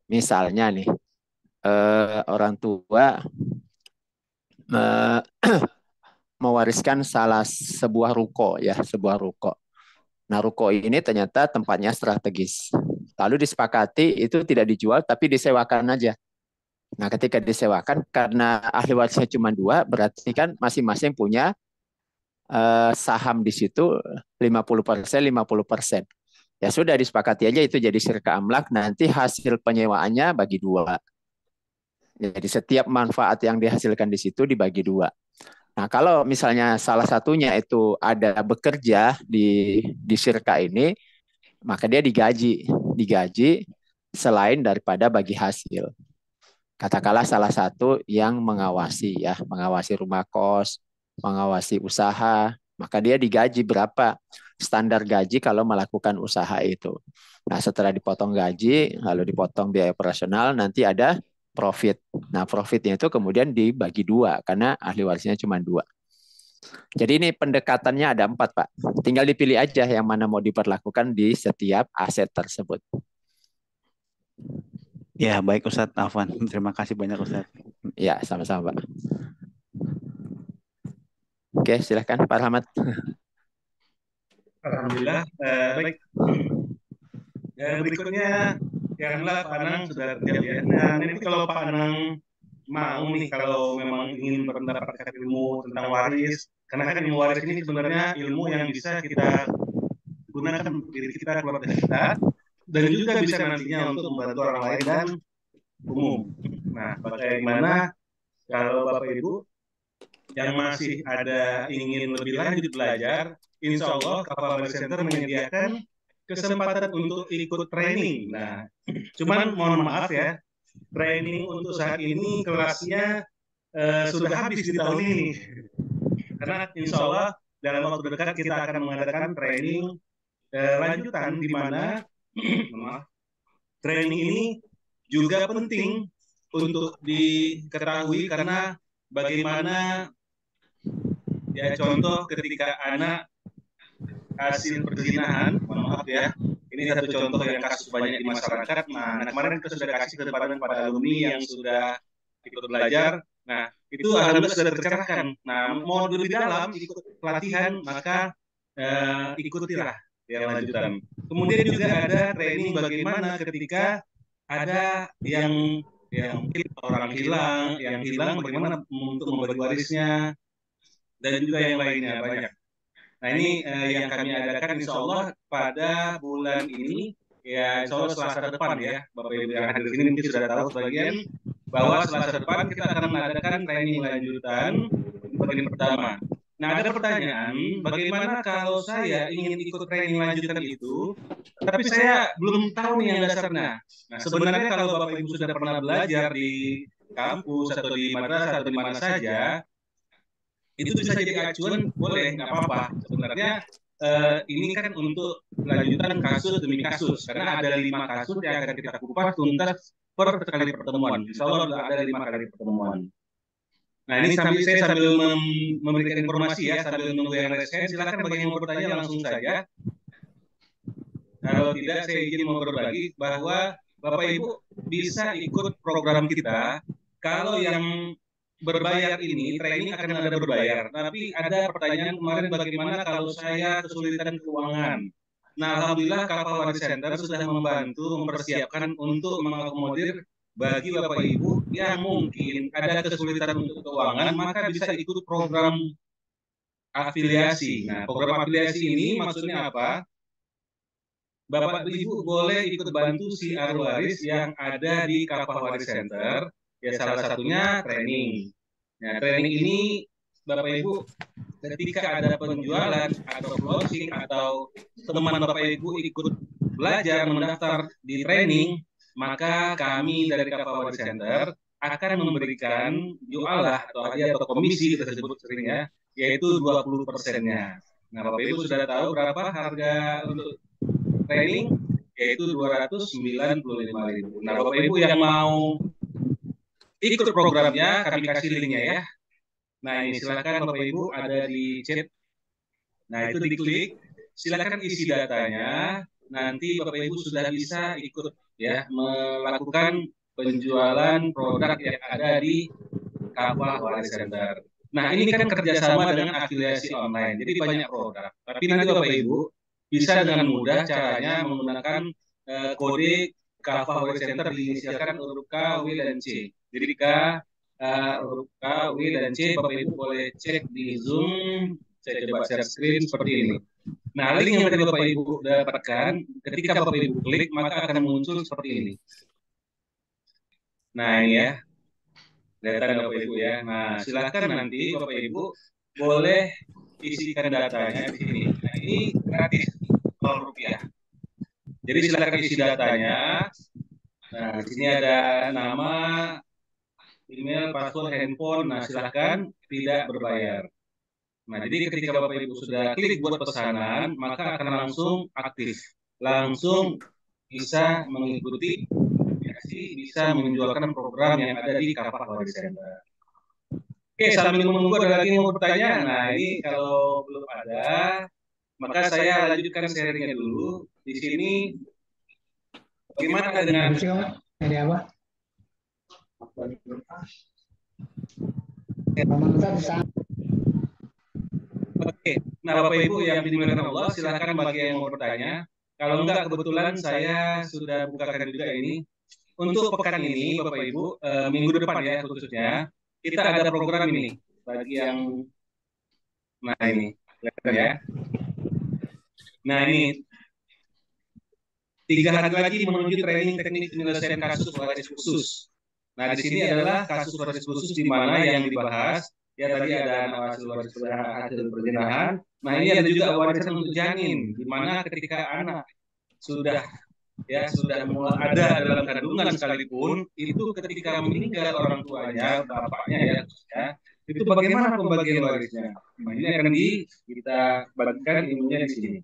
Misalnya nih, orang tua mewariskan sebuah ruko ya, sebuah ruko. Nah, ruko ini ternyata tempatnya strategis. Lalu disepakati itu tidak dijual tapi disewakan aja. Nah, ketika disewakan karena ahli warisnya cuma 2, berarti kan masing-masing punya saham di situ 50%, 50%. Ya sudah disepakati aja itu jadi syirka amlak, nanti hasil penyewaannya bagi 2. Jadi setiap manfaat yang dihasilkan di situ dibagi 2. Nah, kalau misalnya salah satunya itu ada bekerja di syirka ini, maka dia digaji selain daripada bagi hasil. Katakanlah salah satu yang mengawasi ya, mengawasi rumah kos, mengawasi usaha, maka dia digaji berapa standar gaji kalau melakukan usaha itu. Nah, setelah dipotong gaji, lalu dipotong biaya operasional, nanti ada profit. Nah, profitnya itu kemudian dibagi 2 karena ahli warisnya cuma 2. Jadi ini pendekatannya ada 4, Pak. Tinggal dipilih aja yang mana mau diperlakukan di setiap aset tersebut. Ya, baik Ustadz Afwan. Terima kasih banyak Ustadz. Ya, sama-sama, Pak. Oke, silahkan Pak Rahmat. Alhamdulillah. Baik. Berikutnya yang Pak Anang sudah terjawab ya. Nah, nanti kalau Pak Anang mau nih, kalau memang ingin mendapatkan ilmu tentang waris, karena kan ilmu waris ini sebenarnya ilmu yang bisa kita gunakan untuk diri kita, keluarga kita, dan juga bisa nantinya untuk membantu orang lain dan umum. Nah, bagaimana kalau Bapak Ibu yang masih ada ingin lebih lanjut belajar, insya Allah Kapal Center menyediakan kesempatan untuk ikut training. Nah, cuman mohon maaf ya, training untuk saat ini kelasnya sudah habis di tahun ini. Karena insya Allah dalam waktu dekat kita akan mengadakan training lanjutan di mana training ini juga penting untuk diketahui karena bagaimana ya contoh ketika anak hasil perzinahan, maaf ya, ini satu contoh yang kasus banyak di masyarakat. Nah, kemarin kita sudah kasih kesempatan pada alumni yang sudah ikut belajar. Nah, itu alhamdulillah sudah tercerahkan. Nah, mau lebih dalam ikut pelatihan, maka ikutilah yang lanjutan. Kemudian juga ada training bagaimana ketika ada yang orang hilang bagaimana untuk membagi warisnya, dan juga yang lainnya banyak. Nah, ini yang kami adakan insya Allah pada bulan ini, ya insya Allah Selasa depan ya, Bapak Ibu yang hadir di sini mungkin sudah tahu sebagian, bahwa Selasa depan kita akan mengadakan training lanjutan di bagian pertama. Nah, ada pertanyaan, bagaimana kalau saya ingin ikut training lanjutan itu, tapi saya belum tahu nih yang dasarnya. Nah, sebenarnya kalau Bapak Ibu sudah pernah belajar di kampus atau di madrasah atau di mana saja, itu bisa jadi acuan, boleh, nggak apa-apa. Sebenarnya ini kan untuk lanjutan kasus demi kasus, karena ada 5 kasus yang akan kita kupas tuntas per kali pertemuan. Insya Allah ada 5 kali pertemuan. Nah, ini saya sambil memberikan informasi ya, sambil menunggu yang raise hand. Silakan bagi yang mau bertanya langsung saja. Kalau tidak, saya izin mau berbagi bahwa Bapak Ibu bisa ikut program kita. Kalau yang berbayar ini, training akan ada berbayar. Tapi ada pertanyaan kemarin bagaimana kalau saya kesulitan keuangan. Nah, alhamdulillah Kapal Waris Center sudah membantu mempersiapkan untuk mengakomodir bagi Bapak Ibu yang mungkin ada kesulitan untuk keuangan, maka bisa ikut program afiliasi. Nah, program afiliasi ini maksudnya apa? Bapak Ibu boleh ikut bantu si ahli waris yang ada di Kapal Waris Center. Ya, salah satunya training. Nah, training ini Bapak Ibu ketika ada penjualan atau closing atau teman Bapak Ibu ikut belajar mendaftar di training, maka kami dari Kapal Waris Center akan memberikan jualah atau hadiah atau komisi kita sebut seringnya, yaitu 20%-nya. Nah, Bapak Ibu sudah tahu berapa harga untuk training, yaitu 295.000. Nah, Bapak Ibu yang mau ikut programnya, kami kasih linknya ya. Nah, ini silakan Bapak Ibu ada di chat. Nah, itu diklik, silakan isi datanya. Nanti Bapak Ibu sudah bisa ikut ya melakukan penjualan produk yang ada di Kapal Waris Center. Nah, ini kan kerjasama dengan afiliasi online, jadi banyak produk. Tapi nanti Bapak Ibu bisa dengan mudah caranya menggunakan kode Kapal Waris Center diinisialkan huruf K, W, dan C. Jadi huruf K, W, dan C, Bapak Ibu boleh cek di Zoom. Saya coba share screen seperti ini. Nah, link yang tadi Bapak Ibu dapatkan, ketika Bapak Ibu klik, maka akan muncul seperti ini. Nah, ini ya, data Bapak Ibu ya. Nah, silakan nanti Bapak Ibu boleh isikan datanya di sini. Nah, ini gratis, Rp0. Jadi silakan isi datanya. Nah, di sini ada nama, email, password, handphone. Nah, silakan tidak berbayar. Nah, jadi ketika Bapak Ibu sudah klik buat pesanan, maka akan langsung aktif. Langsung bisa mengikuti, bisa menjualkan program yang ada di Kapal Waris Center. Oke, sambil menunggu ada lagi yang mau bertanya. Nah, ini kalau belum ada, maka saya lanjutkan sharingnya dulu. Di sini, bagaimana dengan... Ada apa? Oke, nah Bapak Ibu yang dimuliakan Allah, silakan bagi yang mau bertanya. Kalau enggak, kebetulan saya sudah bukakan juga ini. Untuk pekan ini, Bapak Ibu, minggu depan ya khususnya, kita ada program ini. Bagi yang, nah ini, kelihatan ya. Nah ini, 3 hari lagi menuju training teknik penyelesaian kasus waris khusus. Nah di sini adalah kasus waris khusus di mana yang dibahas. Ya tadi ada anak hasil perzinahan. Nah ini ada juga warisan untuk janin, di mana ketika anak sudah mulai ada dalam kandungan sekalipun, itu ketika meninggal orang tuanya, bapaknya ya, itu bagaimana pembagian warisnya? Nah ini akan kita bagikan ilmunya di sini.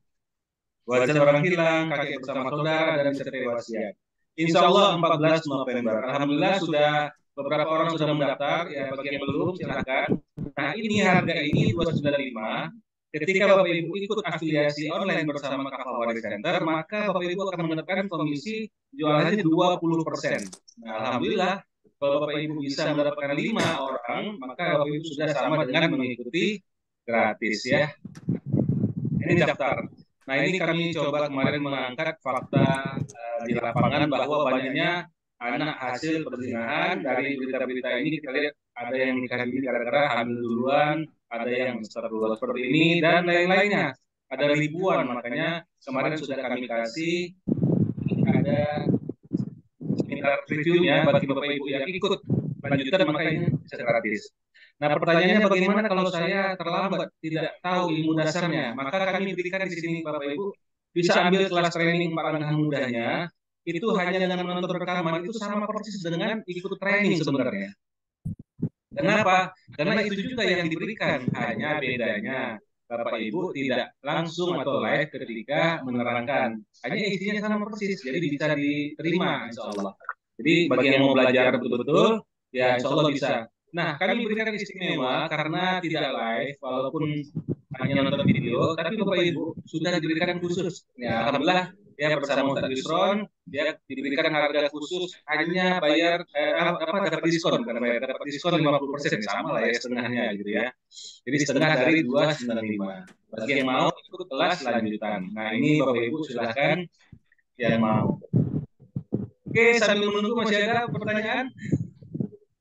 Warisan orang hilang, kakek bersama saudara, dan disertai wasiat. Insya Allah 14 November. Alhamdulillah sudah beberapa orang sudah mendaftar, ya bagi yang belum silakan. Nah ini harga ini 295. Ketika Bapak Ibu ikut afiliasi online bersama Kapal Waris Center, maka Bapak Ibu akan mendapatkan komisi jualannya 20%. Nah alhamdulillah kalau Bapak Ibu bisa mendapatkan 5 orang, maka Bapak Ibu sudah sama dengan mengikuti gratis ya. Ini daftar. Nah ini kami coba kemarin mengangkat fakta di lapangan bahwa banyaknya anak hasil perzinahan. Dari berita-berita ini kita lihat ada yang nikah dini gara-gara hamil duluan, ada yang duluan seperti ini, dan lain-lainnya. Ada ribuan, makanya kemarin sudah kami kasih ada seminar reviewnya bagi Bapak Ibu yang ikut lanjutan, maka ini bisa gratis. Nah pertanyaannya bagaimana kalau saya terlambat, tidak tahu ilmu dasarnya, maka kami berikan di sini Bapak Ibu bisa ambil kelas training 4 langkah mudahnya, itu hanya dengan menonton rekaman, itu sama persis dengan ikut training sebenarnya. Kenapa? Karena itu juga yang diberikan, hanya bedanya Bapak Ibu tidak langsung atau live ketika menerangkan, hanya isinya sama persis, jadi bisa diterima insya Allah. Jadi bagi yang mau belajar betul-betul, ya insya Allah bisa. Nah, kami berikan istimewa karena tidak live, walaupun hanya nonton video, tapi Bapak Ibu sudah diberikan khusus. Ya, alhamdulillah ya bersama Ustadz Yusron, ya diberikan harga khusus, hanya bayar dapat diskon, bukan bayar, dapat diskon 50%, sama lah ya setengahnya gitu ya. Jadi setengah dari 295. Bagi yang mau ikut kelas lanjutan. Nah, ini Bapak Ibu silahkan yang mau. Oke, sambil menunggu masih ada pertanyaan?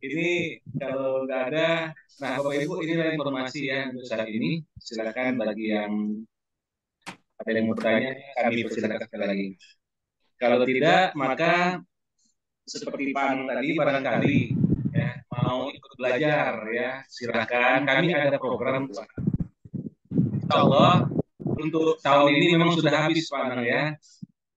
Ini kalau nggak ada, nah Bapak Ibu inilah informasi ya untuk saat ini. Silakan bagi yang ada yang mau bertanya, kami persilakan sekali lagi. Kalau tidak, maka seperti Pak Anung tadi barangkali ya mau ikut belajar ya, silakan. Kami ada program Insya Allah untuk tahun ini memang sudah habis Pak Anung ya.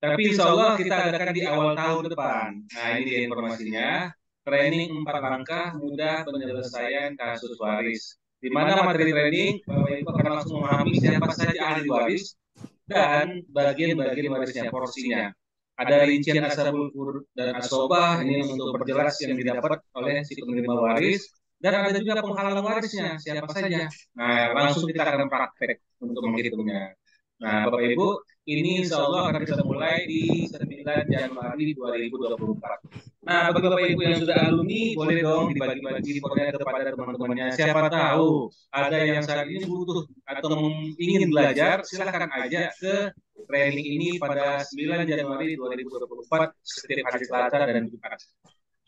Tapi Insya Allah kita adakan di awal tahun depan. Nah ini dia informasinya. Training 4 langkah mudah penyelesaian kasus waris. Di mana materi training, Bapak Ibu akan langsung memahami siapa saja ahli waris dan bagian-bagian warisnya, porsinya. Ada rincian ashabul furud dan asobah, ini untuk perjelas yang didapat oleh si penerima waris. Dan ada juga penghalang warisnya, siapa saja. Nah, langsung kita akan praktek untuk menghitungnya. Nah, Bapak Ibu, ini insya Allah akan kita mulai di 9 Januari 2024. Nah, bagi Bapak Ibu yang sudah alumni, boleh dong dibagi-bagi infonya kepada teman-temannya. Siapa tahu ada yang saat ini butuh atau ingin belajar, silahkan aja ke training ini pada 9 Januari 2024 setiap hari Selasa dan Jumat.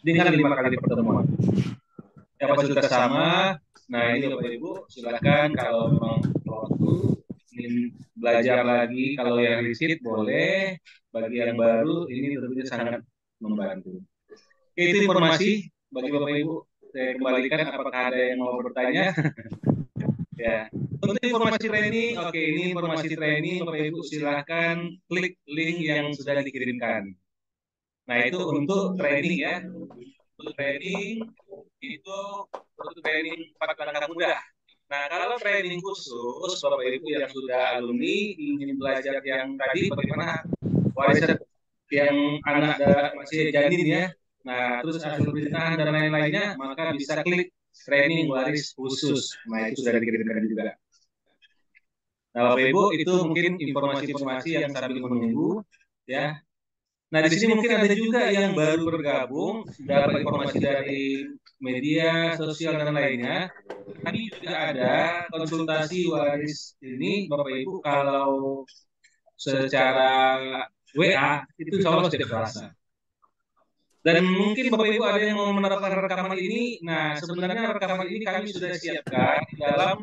Dengan 5 kali pertemuan. Kapasitas sama. Nah, ini Bapak Ibu, silahkan kalau memang waktu ingin belajar lagi, kalau yang riset boleh, bagi yang baru ini tentunya sangat membantu. Itu informasi bagi Bapak Ibu. Saya kembalikan apakah ada yang mau bertanya. Ya, untuk informasi training, oke ini informasi training Bapak Ibu silahkan klik link yang sudah dikirimkan. Nah itu untuk training ya, untuk training itu untuk training 4 langkah mudah. Nah, kalau training khusus, Bapak Ibu yang sudah alumni ingin belajar yang tadi bagaimana warisan yang anak masih janin ya, nah terus hasil pernikahan dan lain-lainnya, maka bisa klik training waris khusus. Nah, itu sudah dikirimkan juga. Nah, Bapak Ibu, itu mungkin informasi-informasi yang sambil menunggu ya. Nah, di sini mungkin ada juga yang baru bergabung, dapat informasi dari media sosial dan lainnya. Kami juga ada konsultasi waris ini, Bapak Ibu, kalau secara WA itu insya Allah setiap Selasa. Dan mungkin Bapak Ibu ada yang mau menerapkan rekaman ini. Nah, sebenarnya rekaman ini kami sudah siapkan di dalam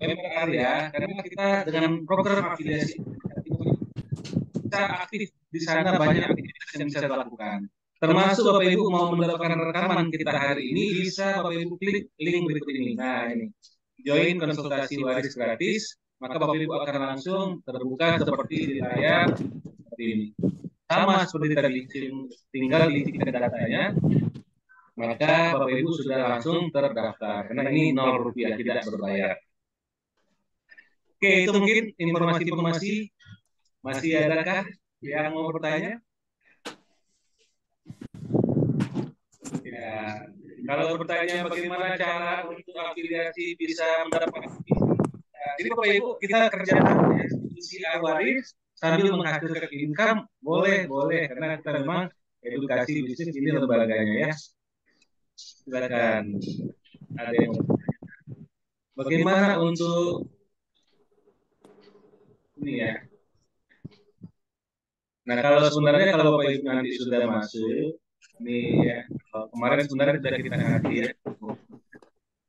member area karena kita dengan program afiliasi kita aktif di sana, banyak aktivitas yang bisa dilakukan. Termasuk Bapak Ibu mau mendapatkan rekaman kita hari ini, bisa Bapak Ibu klik link berikut ini. Nah ini, join konsultasi waris gratis, maka Bapak Ibu akan langsung terbuka seperti di layar seperti ini. Sama seperti tadi, tinggal diisikan datanya, maka Bapak Ibu sudah langsung terdaftar. Karena ini Rp0, tidak berbayar. Oke, itu mungkin informasi-informasi. Masih adakah yang mau bertanya? Ya, kalau bertanya bagaimana cara untuk afiliasi bisa mendapatkan jadi Bapak Ibu kita kerjakan institusi waris sambil menghasilkan income boleh karena kita memang edukasi bisnis ini lembaganya ya. Silakan ada yang mau bertanya. Bagaimana untuk ini ya? Nah, kalau sebenarnya kalau Bapak Ibu nanti sudah masuk, ini ya, kemarin sebenarnya sudah kita ngerti ya.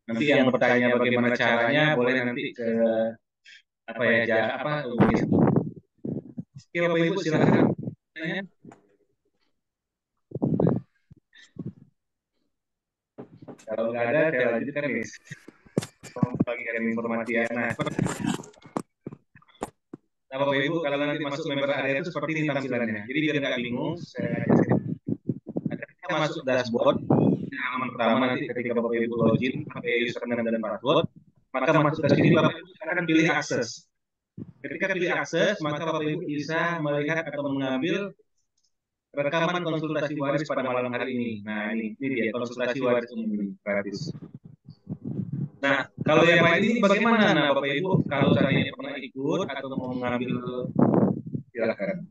Nanti yang bertanya bagaimana caranya, boleh nanti ke apa ya, Oke, Bapak Ibu silakan tanya. Kalau nggak ada, saya lanjutkan nih. Bagikan informasi ya. Nah, Bapak Ibu kalau nanti masuk member area itu seperti ini tampilannya. Jadi biar nggak bingung, saya kita masuk dashboard. Halaman pertama nanti ketika Bapak Ibu login pakai username dan password, maka masuk ke sini Bapak Ibu akan pilih akses. Ketika pilih akses, maka Bapak Ibu bisa melihat atau mengambil rekaman konsultasi waris pada malam hari ini. Nah, ini dia konsultasi waris umum gratis. Nah, kalau yang lain ini bagaimana? Nah, Bapak Ibu, kalau seandainya pernah ikut atau mau mengambil, silakan.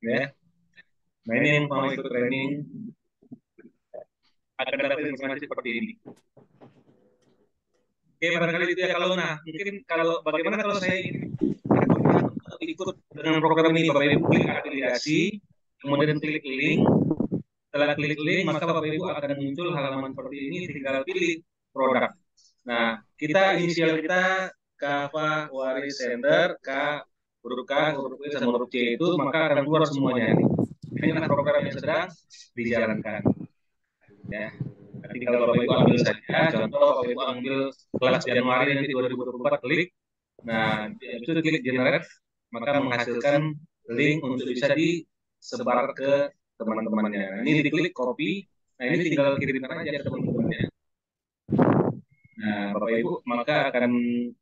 Ya. Nah, ini yang mau ikut training akan dapat informasi seperti ini. Oke, barangkali itu ya. Kalau mungkin kalau bagaimana kalau saya ikut dengan program ini, Bapak Ibu klik afiliasi, kemudian klik link. Setelah klik link, maka Bapak Ibu akan muncul halaman seperti ini, tinggal pilih produk. Nah, inisial kita Kava Waris Center, K, huruf K, huruf E, sama huruf C itu, maka akan keluar semuanya. Ini adalah program yang sedang dijalankan. Ya. Nanti kalau Bapak Ibu ambil saja, contoh Bapak Ibu ambil kelas Januari nanti 2024, klik. Nah, itu klik generate, maka menghasilkan link untuk bisa disebar ke teman-temannya. Nah, ini diklik copy, nah ini tinggal kirimkan aja ke teman-temannya. Nah, Bapak Ibu, maka akan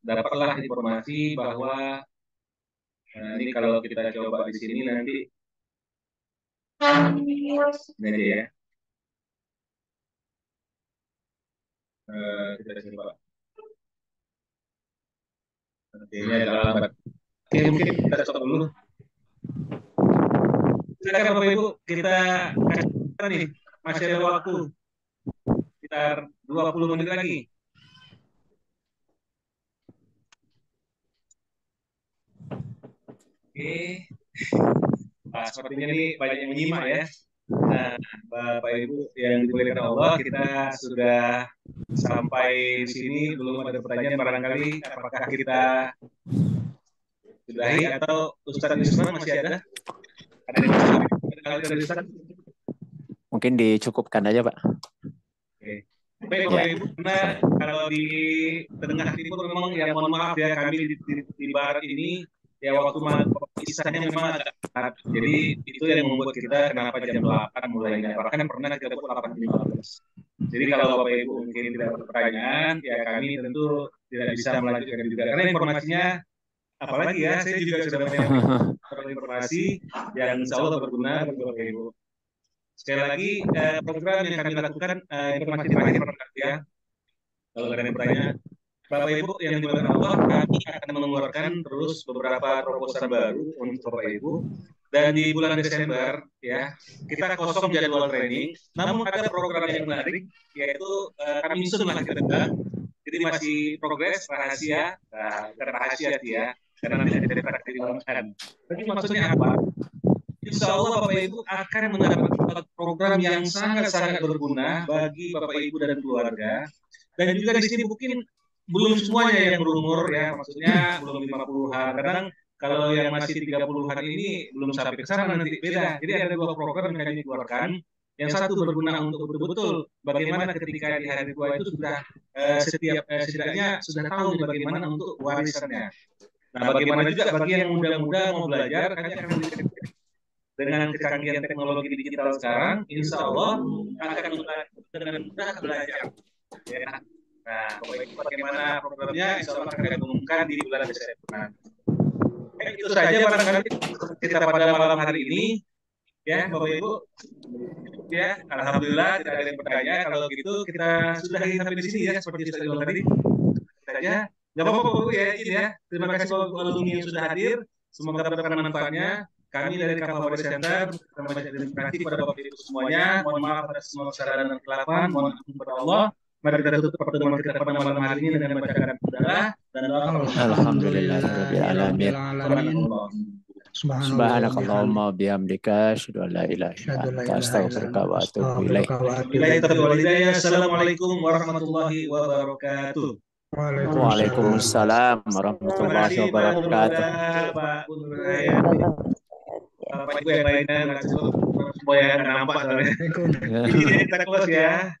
dapatlah informasi bahwa ini kalau kita coba di sini nanti, ini aja ya. Kita coba. Oke, ini agak lambat. Oke, mungkin kita stop dulu. Silakan Bapak Ibu, kita kasih nih, masih ada waktu sekitar 20 menit lagi. Oke, sepertinya nih banyak yang menyimak ya. Nah, Bapak Ibu yang dimuliakan Allah, kita sudah sampai di sini, belum ada pertanyaan barangkali, apakah kita sudahi atau Ustadz Isman masih ada? Ada yang Ustadz? Mungkin dicukupkan aja, Pak. Oke. Baik, Bapak Ibu, karena kalau di tengah timur memang ya mohon maaf ya, kami di barat ini ya waktu isanya memang agak tepat. Jadi itu yang membuat kita kenapa jam 8 mulainya. Bahkan pernah kita buat 8.15. Jadi kalau Bapak Ibu mungkin tidak ada pertanyaan, ya kami tentu tidak bisa melanjutkan juga. Karena informasinya, apalagi ya, saya juga sudah banyak informasi yang insya Allah berguna bagi Bapak Ibu. Sekali lagi, program yang kami lakukan, informasi terakhir ya. Kalau ada yang bertanya, Bapak Ibu yang dimuliakan Allah, kami akan mengeluarkan terus beberapa proposal baru untuk Bapak Ibu. Dan di bulan Desember, ya, kita kosong jadwal training. Namun ada program yang menarik, yaitu kami susun lah kita. Jadi masih progres rahasia, bukan rahasia sih ya, karena nanti ada diumumkan. Tapi maksudnya apa? Insya Allah Bapak Ibu akan mendapatkan program yang sangat-sangat berguna bagi Bapak Ibu dan keluarga. Dan juga di sini mungkin belum semuanya yang berumur ya, maksudnya belum 50-an. Kadang kalau yang masih 30-an ini belum sampai ke sana nanti beda. Jadi ada dua program yang kami keluarkan. Yang satu berguna untuk betul-betul bagaimana ketika di hari tua itu sudah setidaknya sudah tahu bagaimana untuk warisannya. Nah, bagaimana juga bagi yang muda-muda mau belajar, kami akan dengan kecanggihan teknologi digital sekarang, insya Allah akan dengan mudah belajar. Ya. Nah, bagaimana programnya, insya Allah akan diumumkan di bulan Desember. Itu saja barangkali kita pada malam hari ini, ya Bapak Ibu. Ya, alhamdulillah tidak ada yang bertanya. Kalau gitu kita sudah sampai di sini ya, seperti saya bilang tadi. Saja, nggak apa-apa Bapak Ibu ya, ini ya. Terima kasih Bapak alumni yang sudah hadir. Semoga mendapatkan manfaatnya. Kami dari Kava Waris Center terima kasih kepada Bapak Ibu semuanya. Mohon maaf atas semua kesalahan dan kekeliruan. Mohon ampun kepada Allah. Mari kita tutup pertemuan kita pada malam hari ini dengan bacaan hamdalah dan doa. Alhamdulillahirabbil alamin. Subhanakallahumma bihamdika asyhadu an la ilaha illa anta astaghfiruka wa atubu ilaik. Assalamualaikum warahmatullahi wabarakatuh. Waalaikumsalam warahmatullahi wabarakatuh. Bapak Ibu yang lainnya, semua yang nampak soalnya. Ini kita close ya.